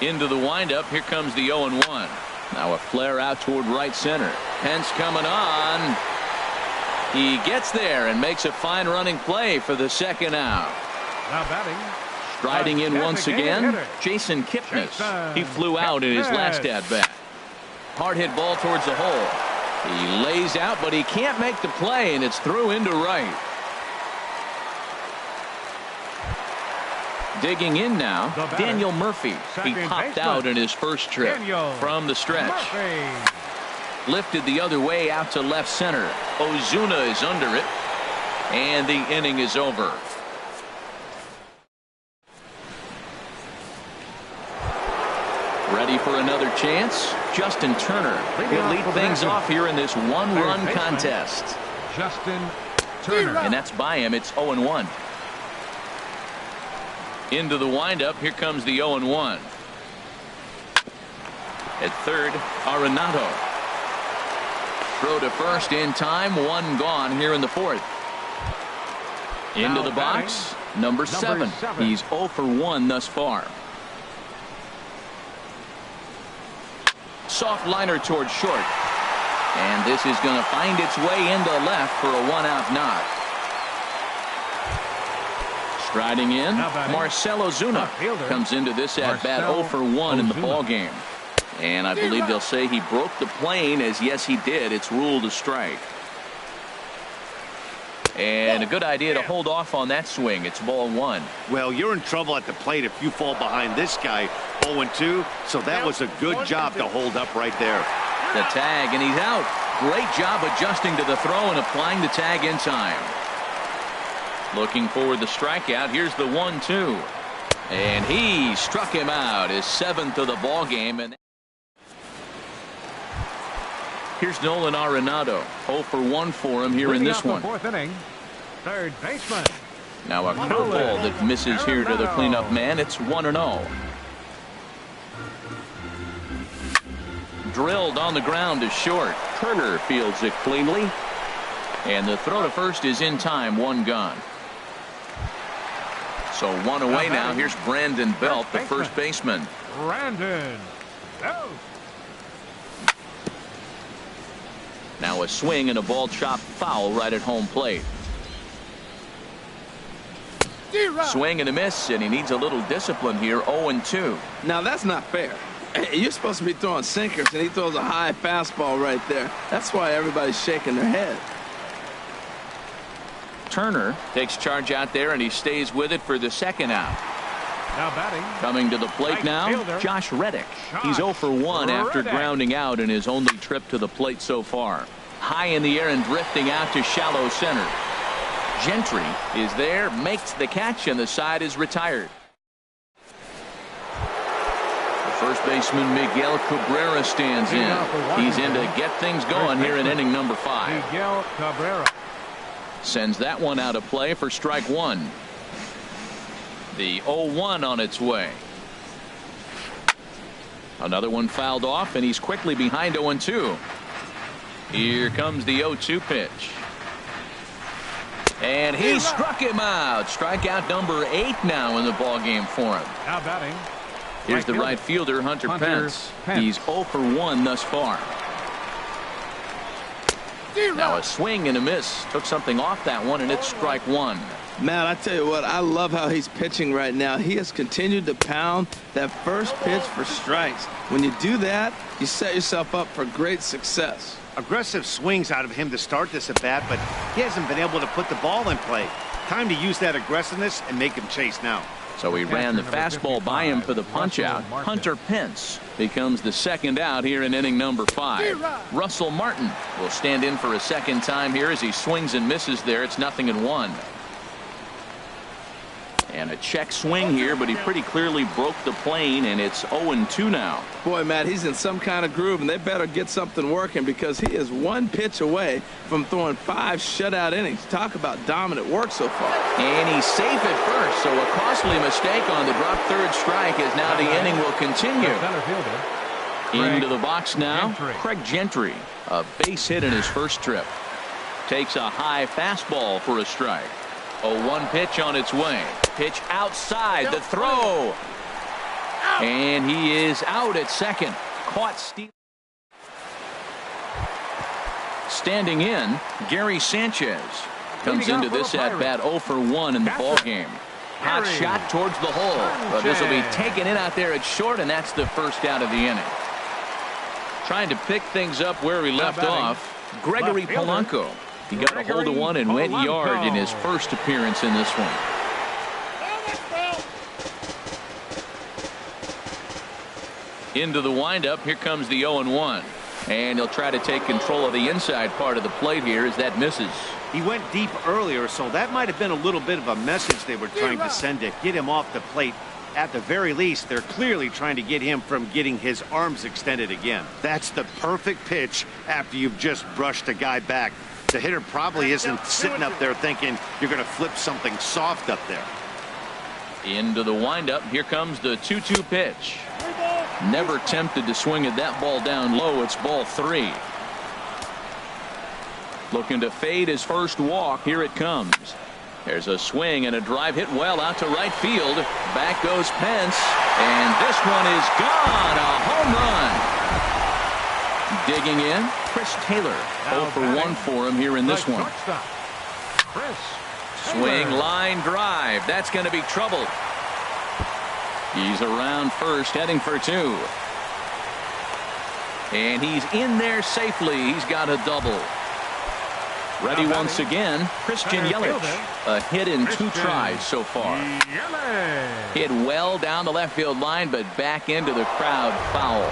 Into the windup. Here comes the 0-1. Now a flare out toward right center. Pence coming on. He gets there and makes a fine running play for the second out. Now batting. Striding in once again, Jason Kipnis. He flew out in his last at-bat. Hard hit ball towards the hole. He lays out, but he can't make the play, and it's through into right. Digging in now, Daniel Murphy. He popped out in his first trip from the stretch. Lifted the other way out to left center. Ozuna is under it, and the inning is over. Ready for another chance? Justin Turner will lead things off here in this 1-run contest. Justin Turner. And that's by him. It's 0-1. Into the windup. Here comes the 0-1. At third, Arenado. Throw to first in time. 1 gone here in the 4th. Into the box. Number 7. He's 0 for 1 thus far. Soft liner towards short. And this is going to find its way into left for a 1-out knock. Striding in, Marcell Ozuna comes into this at-bat 0 for 1 in the ball game. And I believe they'll say he broke the plane, as yes he did. It's ruled a strike. And a good idea to hold off on that swing. It's ball 1. Well, you're in trouble at the plate if you fall behind this guy 0-2. So that was a good job to hold up right there. The tag, and he's out. Great job adjusting to the throw and applying the tag in time. Looking for the strikeout. Here's the 1-2. And he struck him out, his 7th of the ball game. And here's Nolan Arenado. 0 for 1 for him here in this one. 4th inning. Third baseman. Now a curveball that misses here to the cleanup man. It's 1-0. Drilled on the ground to short. Turner fields it cleanly. And the throw to first is in time. 1 gone. So 1 away now. Here's Brandon Belt, the first baseman. Brandon Belt. Now a swing and a ball chopped foul right at home plate. Swing and a miss, and he needs a little discipline here. 0-2. Now that's not fair. You're supposed to be throwing sinkers, and he throws a high fastball right there. That's why everybody's shaking their head. Turner takes charge out there, and he stays with it for the second out. Now batting. Coming to the plate now, Josh Reddick. He's 0 for 1 after grounding out in his only trip to the plate so far. High in the air and drifting out to shallow center. Gentry is there, makes the catch, and the side is retired. The first baseman Miguel Cabrera stands in. He's in to get things going here in inning number 5. Miguel Cabrera. Sends that one out of play for strike one. The 0-1 on its way. Another one fouled off, and he's quickly behind 0-2. Here comes the 0-2 pitch. And he struck him out. Strikeout number 8 now in the ballgame for him. Now batting. Here's the right fielder, Hunter Pence. He's 0 for 1 thus far. Now a swing and a miss. Took something off that one, and it's strike one. Matt, I tell you what, I love how he's pitching right now. He has continued to pound that first pitch for strikes. When you do that, you set yourself up for great success. Aggressive swings out of him to start this at bat, but he hasn't been able to put the ball in play. Time to use that aggressiveness and make him chase now. So he ran the fastball by him for the punch out. Hunter Pence becomes the second out here in inning number 5. Russell Martin will stand in for a second time here as he swings and misses there. It's 0-1. And a check swing here, but he pretty clearly broke the plane, and it's 0-2 now. Boy, Matt, he's in some kind of groove, and they better get something working because he is one pitch away from throwing 5 shutout innings. Talk about dominant work so far. And he's safe at first, so a costly mistake on the drop third strike as now the inning will continue. Into the box now, Craig Gentry. A base hit in his first trip. Takes a high fastball for a strike. 0-1 pitch on its way. Pitch outside, the throw. And he is out at second. Caught stealing. Standing in, Gary Sanchez comes into this at bat 0 for 1 in the ball game. Hot shot towards the hole, but this will be taken in out there at short, and that's the first out of the inning. Trying to pick things up where he left off, Gregory Polanco. He got a hold of one and went yard in his first appearance in this one. Into the windup. Here comes the 0-1. And he'll try to take control of the inside part of the plate here as that misses. He went deep earlier, so that might have been a little bit of a message they were trying to send to get him off the plate. At the very least, they're clearly trying to get him from getting his arms extended again. That's the perfect pitch after you've just brushed a guy back. The hitter probably isn't sitting up there thinking you're going to flip something soft up there. Into the windup. Here comes the 2-2 pitch. Never tempted to swing at that ball down low. It's ball 3. Looking to fade his first walk. Here it comes. There's a swing and a drive hit well out to right field. Back goes Pence, and this one is gone. A home run. Digging in, Chris Taylor. 0 for 1 for him here in this one. Swing, line drive. That's going to be trouble. He's around first, heading for 2. And he's in there safely. He's got a double. Ready once again, Christian Yelich. A hit in 2 tries so far. Hit well down the left field line, but back into the crowd foul.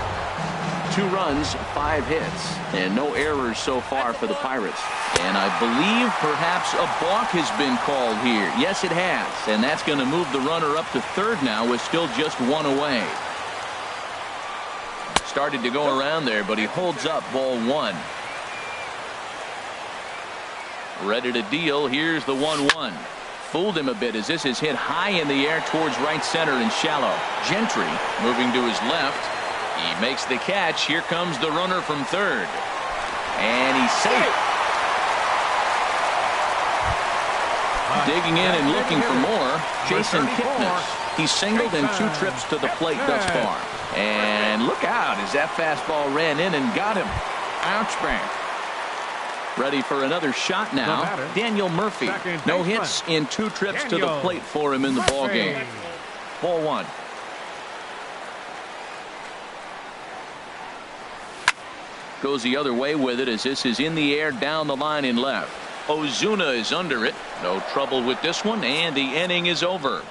2 runs, 5 hits, and no errors so far for the Pirates. And I believe perhaps a balk has been called here. Yes, it has. And that's going to move the runner up to third now with still just 1 away. Started to go around there, but he holds up ball 1. Ready to deal. Here's the 1-1. Fooled him a bit as this is hit high in the air towards right center and shallow. Gentry moving to his left. He makes the catch. Here comes the runner from third. And he's safe. Digging in and looking for more, Jason Kipnis. He's singled in 2 trips to the plate thus far. And look out as that fastball ran in and got him. Ouch bang. Ready for another shot now. Daniel Murphy. No hits in 2 trips to the plate for him in the ball game. Ball 1. Goes the other way with it as this is in the air down the line in left. Ozuna is under it. No trouble with this one, and the inning is over.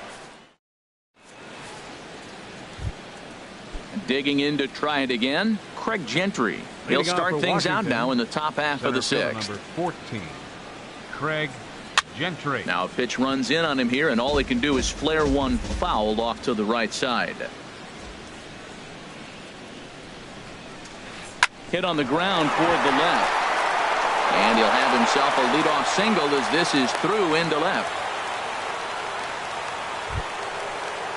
Digging in to try it again, Craig Gentry. He'll start things out now in the top half of the 6th. Number 14, Craig Gentry. Now a pitch runs in on him here, and all he can do is flare one foul off to the right side. Hit on the ground toward the left. And he'll have himself a leadoff single as this is through into left.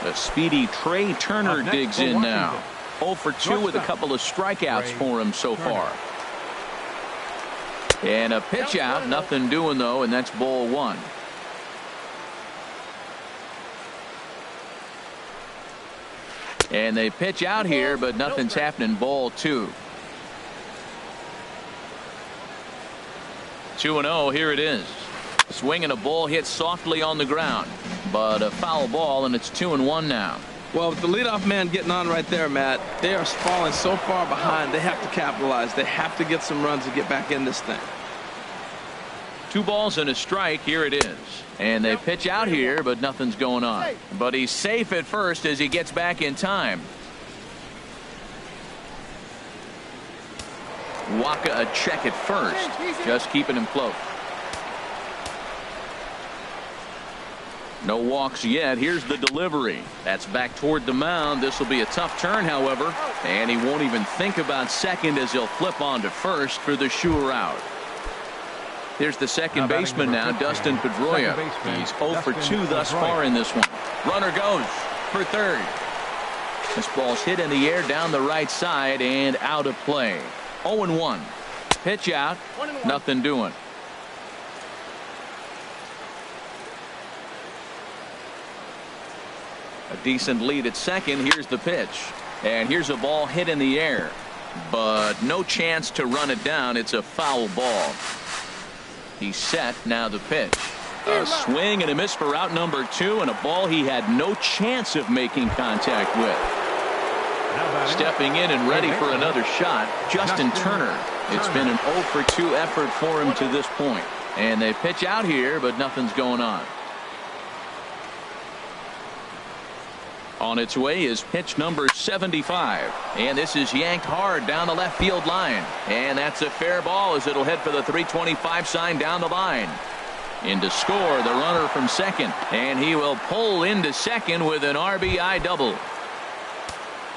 The speedy Trey Turner digs in now. 0 for 2 with a couple of strikeouts for him so far. And a pitch out, nothing doing though, and that's ball 1. And they pitch out here, but nothing's happening. Ball 2. 2-0, here it is. Swinging a ball hit softly on the ground, but a foul ball, and it's 2-1 now. Well, with the leadoff man getting on right there, Matt, they are falling so far behind, they have to capitalize. They have to get some runs to get back in this thing. 2 balls and a strike. Here it is. And they pitch out here, but nothing's going on. But he's safe at first as he gets back in time. Waka a check at first, just keeping him close. No walks yet. Here's the delivery. That's back toward the mound. This will be a tough turn, however, and he won't even think about second as he'll flip on to first for the sure out. Here's the second baseman now, Dustin Pedroia. He's 0 for 2 thus far in this one. Runner goes for third. This ball's hit in the air down the right side and out of play. 0-1. Pitch out. Nothing doing. A decent lead at second. Here's the pitch. And here's a ball hit in the air. But no chance to run it down. It's a foul ball. He's set. Now the pitch. A swing and a miss for out number 2, and a ball he had no chance of making contact with. Stepping in and ready for another shot, Justin Turner. It's been an 0 for 2 effort for him to this point. And they pitch out here, but nothing's going on. On its way is pitch number 75. And this is yanked hard down the left field line. And that's a fair ball as it'll head for the 325 sign down the line. In to score the runner from second. And he will pull into second with an RBI double.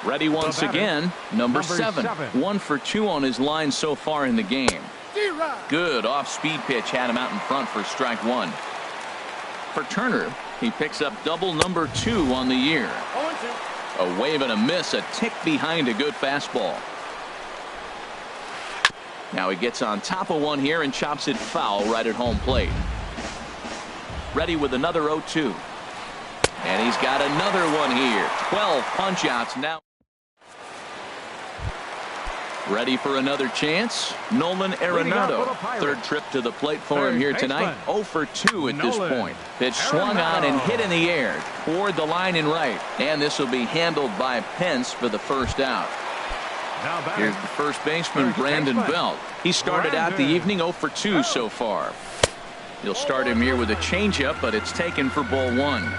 Ready once again, number 7. 1 for 2 on his line so far in the game. Good off-speed pitch had him out in front for strike 1. For Turner, he picks up double number 2 on the year. A wave and a miss, a tick behind a good fastball. Now he gets on top of one here and chops it foul right at home plate. Ready with another 0-2. And he's got another one here. 12 punch outs now. Ready for another chance. Nolan Arenado. Third trip to the plate for him here tonight. 0 for 2 at this point. Pitch swung on and hit in the air toward the line and right. And this will be handled by Pence for the first out. Here's the first baseman, Brandon Belt. He started out the evening 0 for 2 so far. You'll start him here with a changeup, but it's taken for ball 1.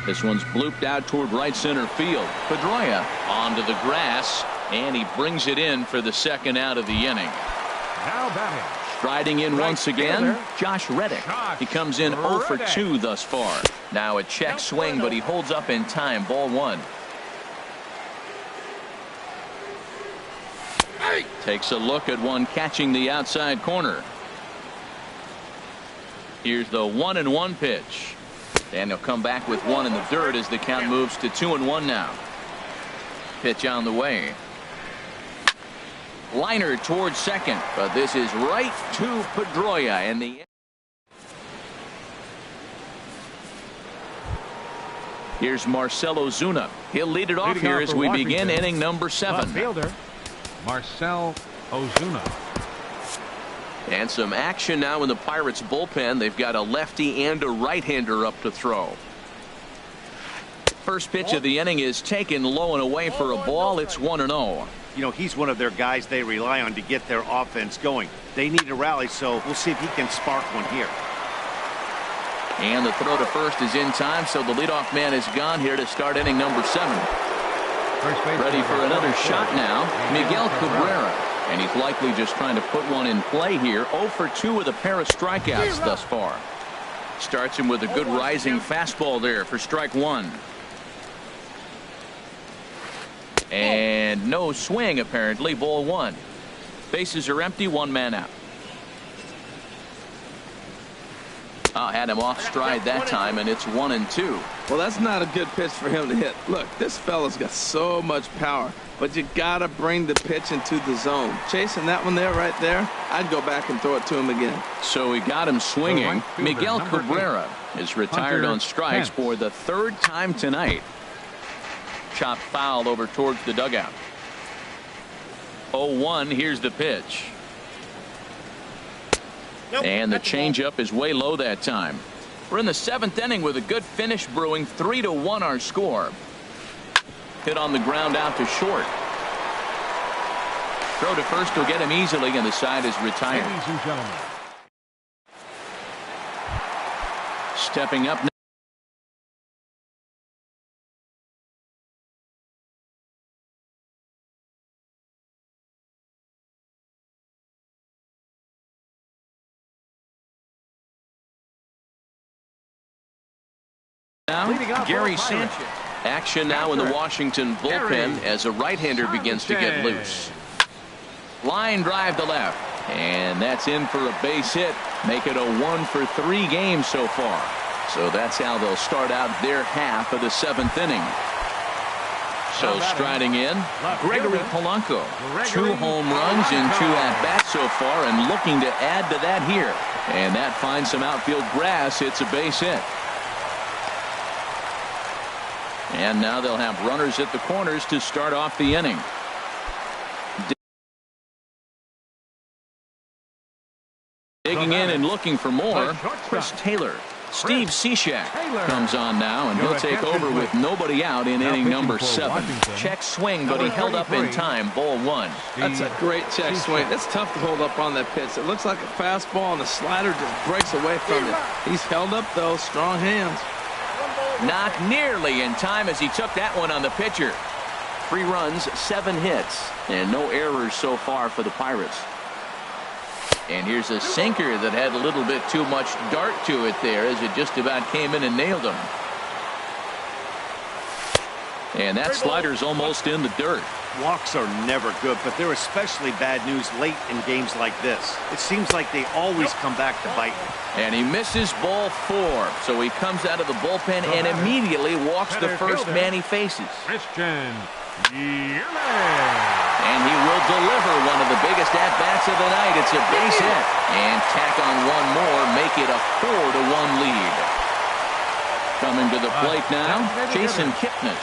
This one's blooped out toward right center field. Pedroia onto the grass, and he brings it in for the second out of the inning. Now batting. Striding in once again, Josh Reddick. He comes in 0 for 2 thus far. Now a check swing, but he holds up in time. Ball 1. Takes a look at one catching the outside corner. Here's the 1-1 pitch. And he'll come back with one in the dirt as the count moves to 2-1 now. Pitch on the way. Liner towards second, but this is right to Pedroia. And here's Marcell Ozuna. He'll lead it off here as we begin inning number 7. Left fielder, Marcell Ozuna. And some action now in the Pirates bullpen. They've got a lefty and a right-hander up to throw. First pitch of the inning is taken low and away for a ball. It's 1-0. You know, he's one of their guys they rely on to get their offense going. They need a rally, so we'll see if he can spark one here. And the throw to first is in time, so the leadoff man is gone here to start inning number 7. Ready for another shot now, Miguel Cabrera. And he's likely just trying to put one in play here. 0 for 2 with a pair of strikeouts thus far. Starts him with a good rising fastball there for strike 1. And and no swing apparently. Ball one. Bases are empty, one man out. Had him off stride that time, and it's 1-2. Well, that's not a good pitch for him to hit. Look, this fella's got so much power, but you gotta bring the pitch into the zone. Chasing that one there, right there, I'd go back and throw it to him again. So we got him swinging. Miguel Cabrera is retired on strikes for the third time tonight. Chopped foul over towards the dugout. 0-1. Here's the pitch. And the changeup is way low that time. We're in the 7th inning with a good finish brewing. 3-1 our score. Hit on the ground out to short. Throw to first will get him easily, and the side is retired. Ladies and gentlemen. Stepping up now, Gary Sanchez. Action now in the Washington bullpen as a right-hander begins to get loose. Line drive to left, and that's in for a base hit. Make it a 1-for-3 game so far. So that's how they'll start out their half of the 7th inning. So striding in, Gregory Polanco. 2 home runs in 2 at-bats so far, and looking to add to that here. And that finds some outfield grass. It's a base hit. And now they'll have runners at the corners to start off the inning. Digging in and looking for more, Chris Taylor. Steve Cishek comes on now, and he'll take over with nobody out in inning number 7. Check swing, but he held up in time. Ball one. That's a great check swing. That's tough to hold up on that pitch. It looks like a fastball, and the slider just breaks away from it. He's held up, though. Strong hands. Not nearly in time as he took that one on the pitcher. 3 runs, 7 hits, and no errors so far for the Pirates. And here's a sinker that had a little bit too much dart to it there as it just about came in and nailed him. And that slider's almost in the dirt. Walks are never good, but they're especially bad news late in games like this. It seems like they always come back to bite me. And he misses ball 4. So he comes out of the bullpen and immediately walks the first man he faces. Christian Yearley. And he will deliver one of the biggest at-bats of the night. It's a base hit. And tack on one more, make it a 4-1 lead. Coming to the plate now, Jason Kipnis.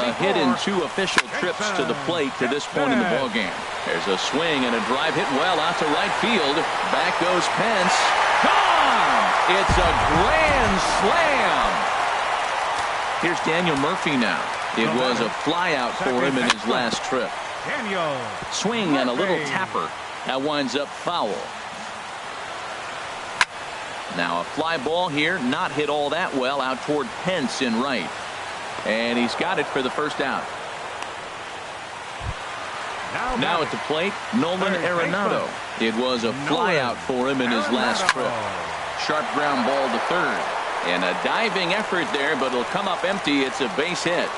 A hit in 2 official trips to the plate to this point in the ballgame. There's a swing and a drive hit well out to right field. Back goes Pence. Gone! It's a grand slam. Here's Daniel Murphy now. It was a flyout for him in his last trip. Swing and a little tapper. That winds up foul. Now a fly ball here, not hit all that well out toward Pence in right. And he's got it for the first out. Now at the plate, Nolan Arenado. It was a flyout for him in his last trip. Sharp ground ball to third. And a diving effort there, but it'll come up empty. It's a base hit.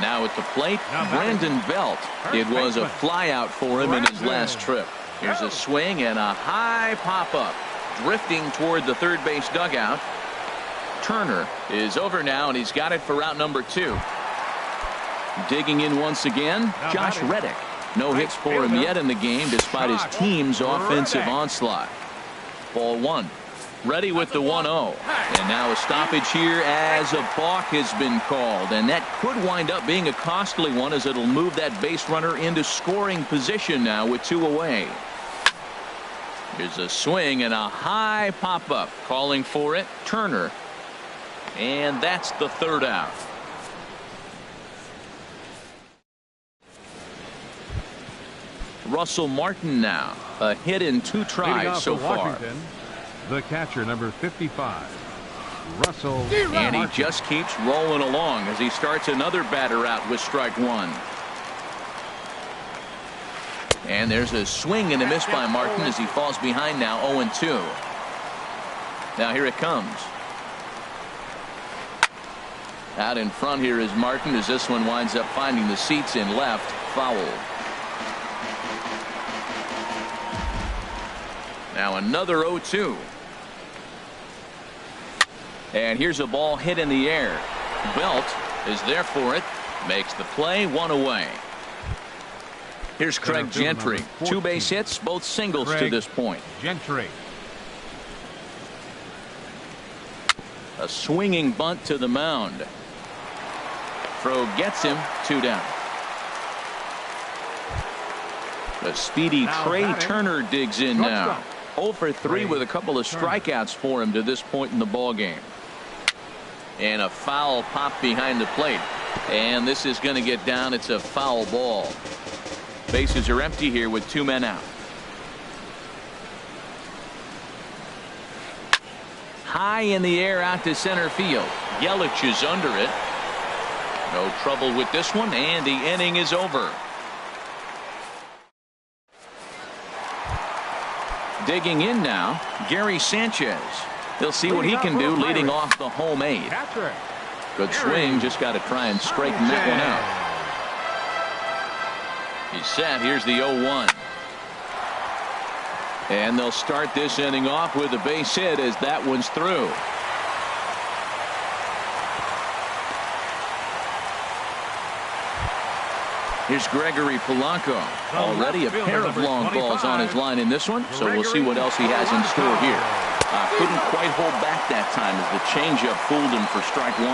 Now at the plate, Brandon Belt. It was a flyout for him in his last trip. Here's a swing and a high pop-up. Drifting toward the third base dugout. Turner is over now, and he's got it for route number 2. Digging in once again, Josh Reddick. No hits for him yet in the game despite his team's offensive onslaught. Ball 1. Ready with the 1-0. And now a stoppage here as a balk has been called. And that could wind up being a costly one as it'll move that base runner into scoring position now with 2 away. Here's a swing and a high pop-up. Calling for it, Turner. And that's the third out. Russell Martin now. A hit in 2 tries so far. The catcher, number 55, Russell. And he just keeps rolling along as he starts another batter out with strike 1. And there's a swing and a miss by Martin as he falls behind now 0-2. Now here it comes. Out in front here is Martin as this one winds up finding the seats in left. Foul. Now another 0-2. And here's a ball hit in the air. Belt is there for it. Makes the play, one away. Here's Craig Gentry. 2 base hits, both singles to this point. Gentry. A swinging bunt to the mound. Throw gets him, 2 down. The speedy Trey Turner digs in now. 0 for 3 with a couple of strikeouts for him to this point in the ball game. And a foul pop behind the plate. And this is going to get down. It's a foul ball. Bases are empty here with 2 men out. High in the air out to center field. Yelich is under it. No trouble with this one, and the inning is over. Digging in now, Gary Sanchez. He'll see what he can do leading off the home 8. Good swing, just got to try and straighten that one out. He's set. Here's the 0-1. And they'll start this inning off with a base hit as that one's through. Here's Gregory Polanco. Already a pair of long balls on his line in this one, so we'll see what else he has in store here. Couldn't quite hold back that time as the changeup fooled him for strike 1.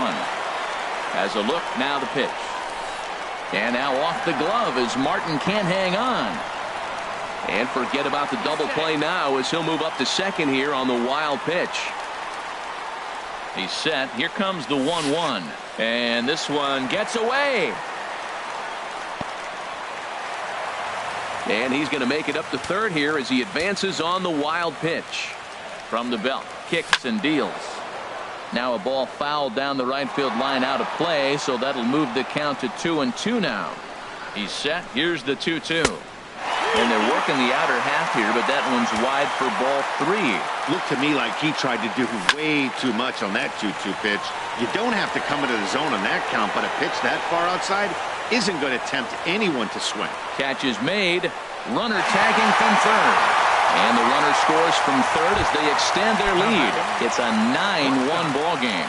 As a look, now the pitch. And now off the glove as Martin can't hang on. And forget about the double play now as he'll move up to second here on the wild pitch. He's set. Here comes the 1-1. And this one gets away. And he's going to make it up to third here as he advances on the wild pitch. From the belt, kicks and deals. Now a ball fouled down the right field line out of play, so that'll move the count to 2-2 now. He's set. Here's the 2-2. And they're working the outer half here, but that one's wide for ball 3. Looked to me like he tried to do way too much on that 2-2 pitch. You don't have to come into the zone on that count, but a pitch that far outside isn't going to tempt anyone to swing. Catch is made. Runner tagging from third. And the runner scores from third as they extend their lead. It's a 9-1 ball game.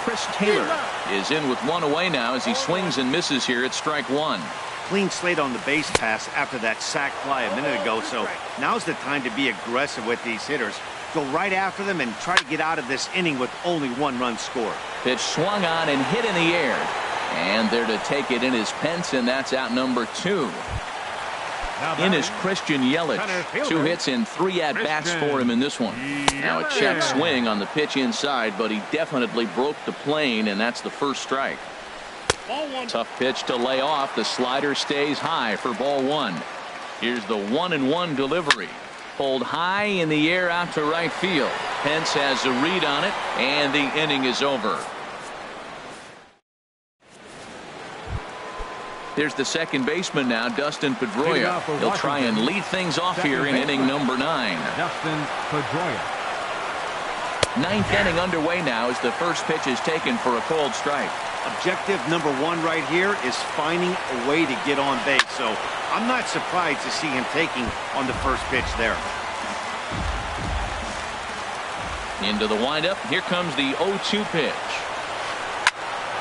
Chris Taylor is in with 1 away now as he swings and misses here at strike 1. Clean slate on the base pass after that sac fly a minute ago, so now's the time to be aggressive with these hitters. Go right after them and try to get out of this inning with only 1 run scored. Pitch swung on and hit in the air. And there to take it in is Pence, and that's out number 2. In is Christian Yelich. 2 hits and 3 at-bats for him in this one. Now a check swing on the pitch inside, but he definitely broke the plane, and that's the first strike. Tough pitch to lay off. The slider stays high for ball 1. Here's the 1-1 delivery. Pulled high in the air out to right field. Pence has a read on it, and the inning is over. There's the second baseman now, Dustin Pedroia. He'll try and lead things off here in inning number 9. Dustin Pedroia. 9th inning underway now as the first pitch is taken for a cold strike. Objective number 1 right here is finding a way to get on base. So I'm not surprised to see him taking on the first pitch there. Into the windup. Here comes the 0-2 pitch.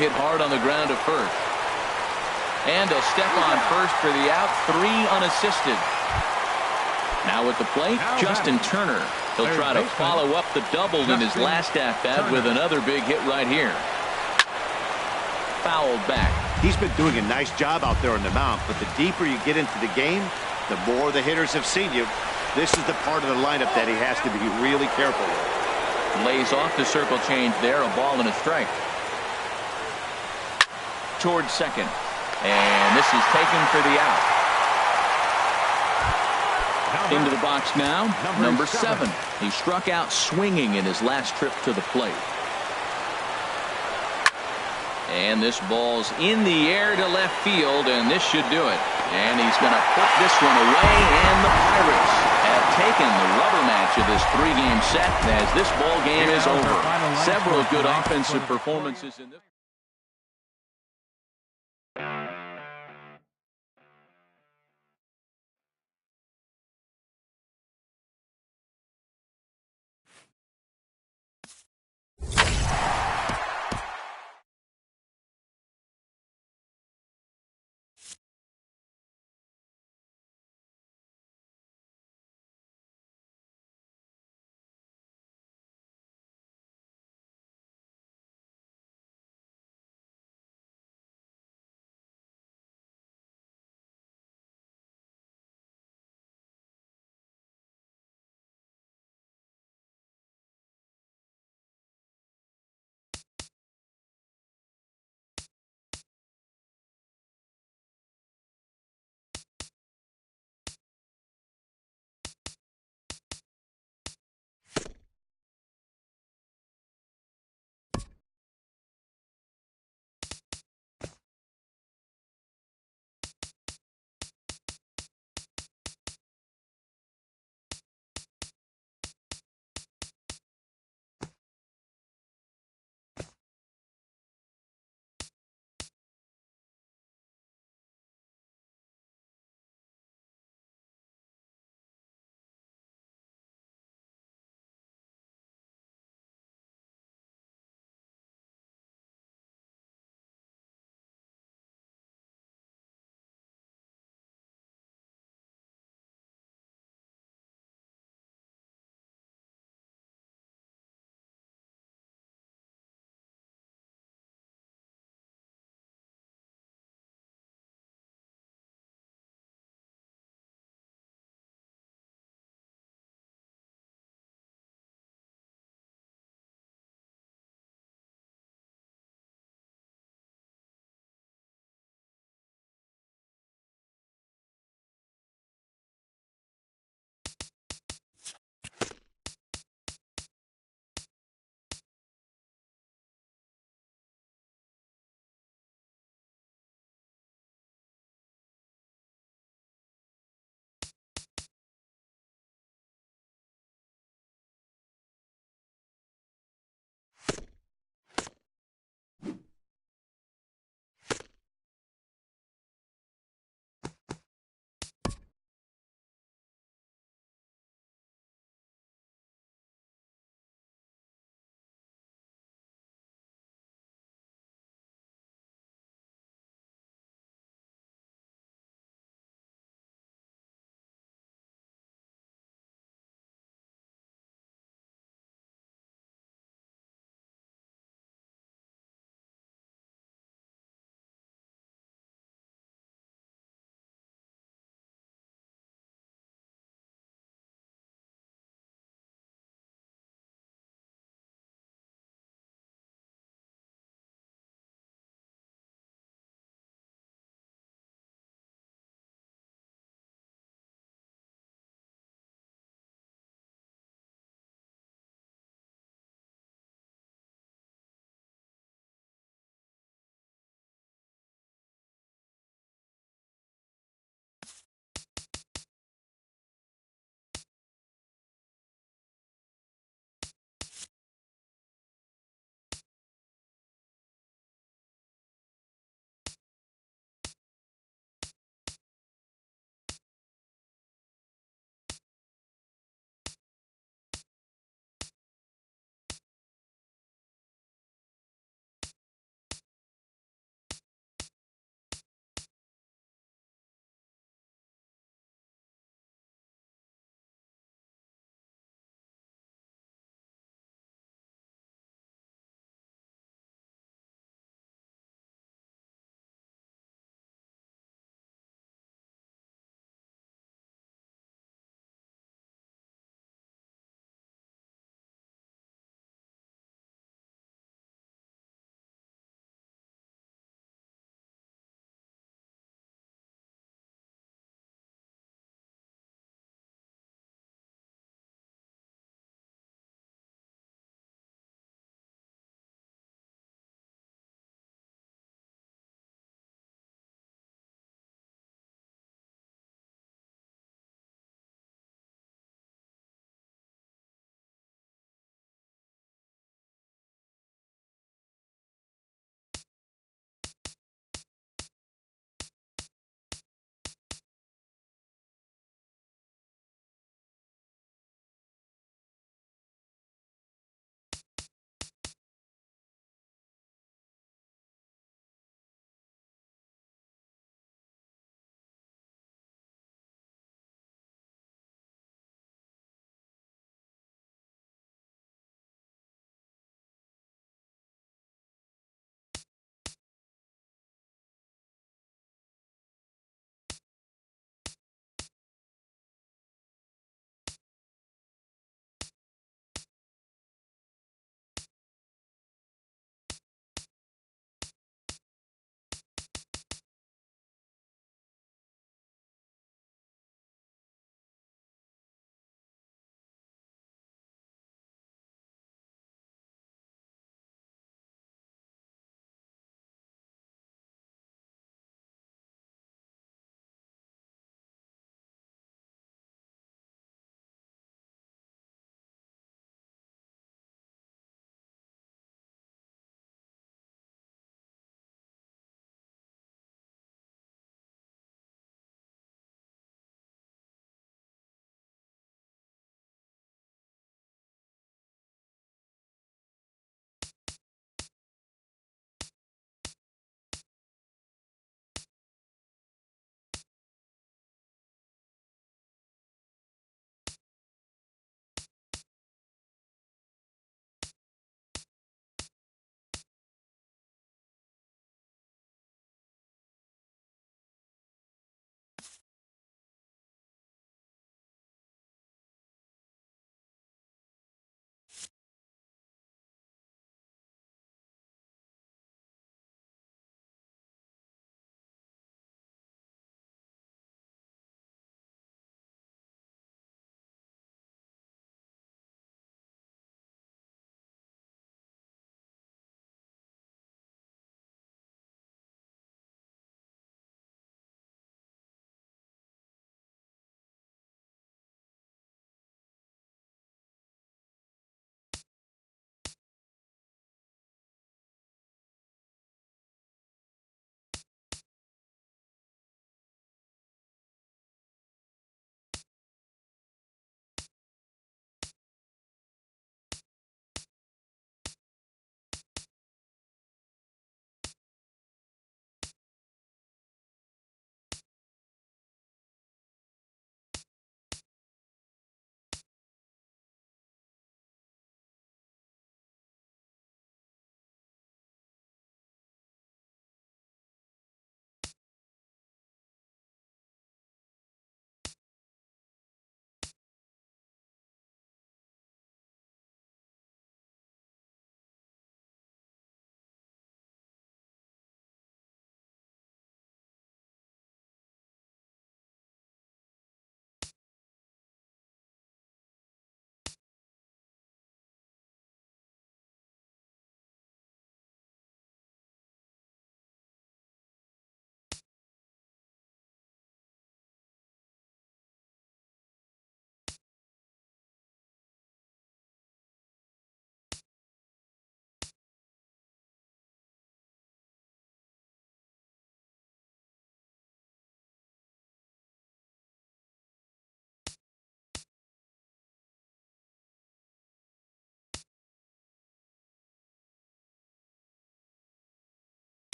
Hit hard on the ground to first. And a step on first for the out. 3 unassisted. Now at the plate, Justin Turner. He'll try to follow up the double in his last at-bat with another big hit right here. Fouled back. He's been doing a nice job out there on the mound, but the deeper you get into the game, the more the hitters have seen you. This is the part of the lineup that he has to be really careful with. Lays off the circle change there. A ball and a strike. Towards second. And this is taken for the out. Into the box now, number 7. He struck out swinging in his last trip to the plate. And this ball's in the air to left field, and this should do it. And he's going to put this one away, and the Pirates have taken the rubber match of this three-game set as this ball game is over. Several good offensive performances in this.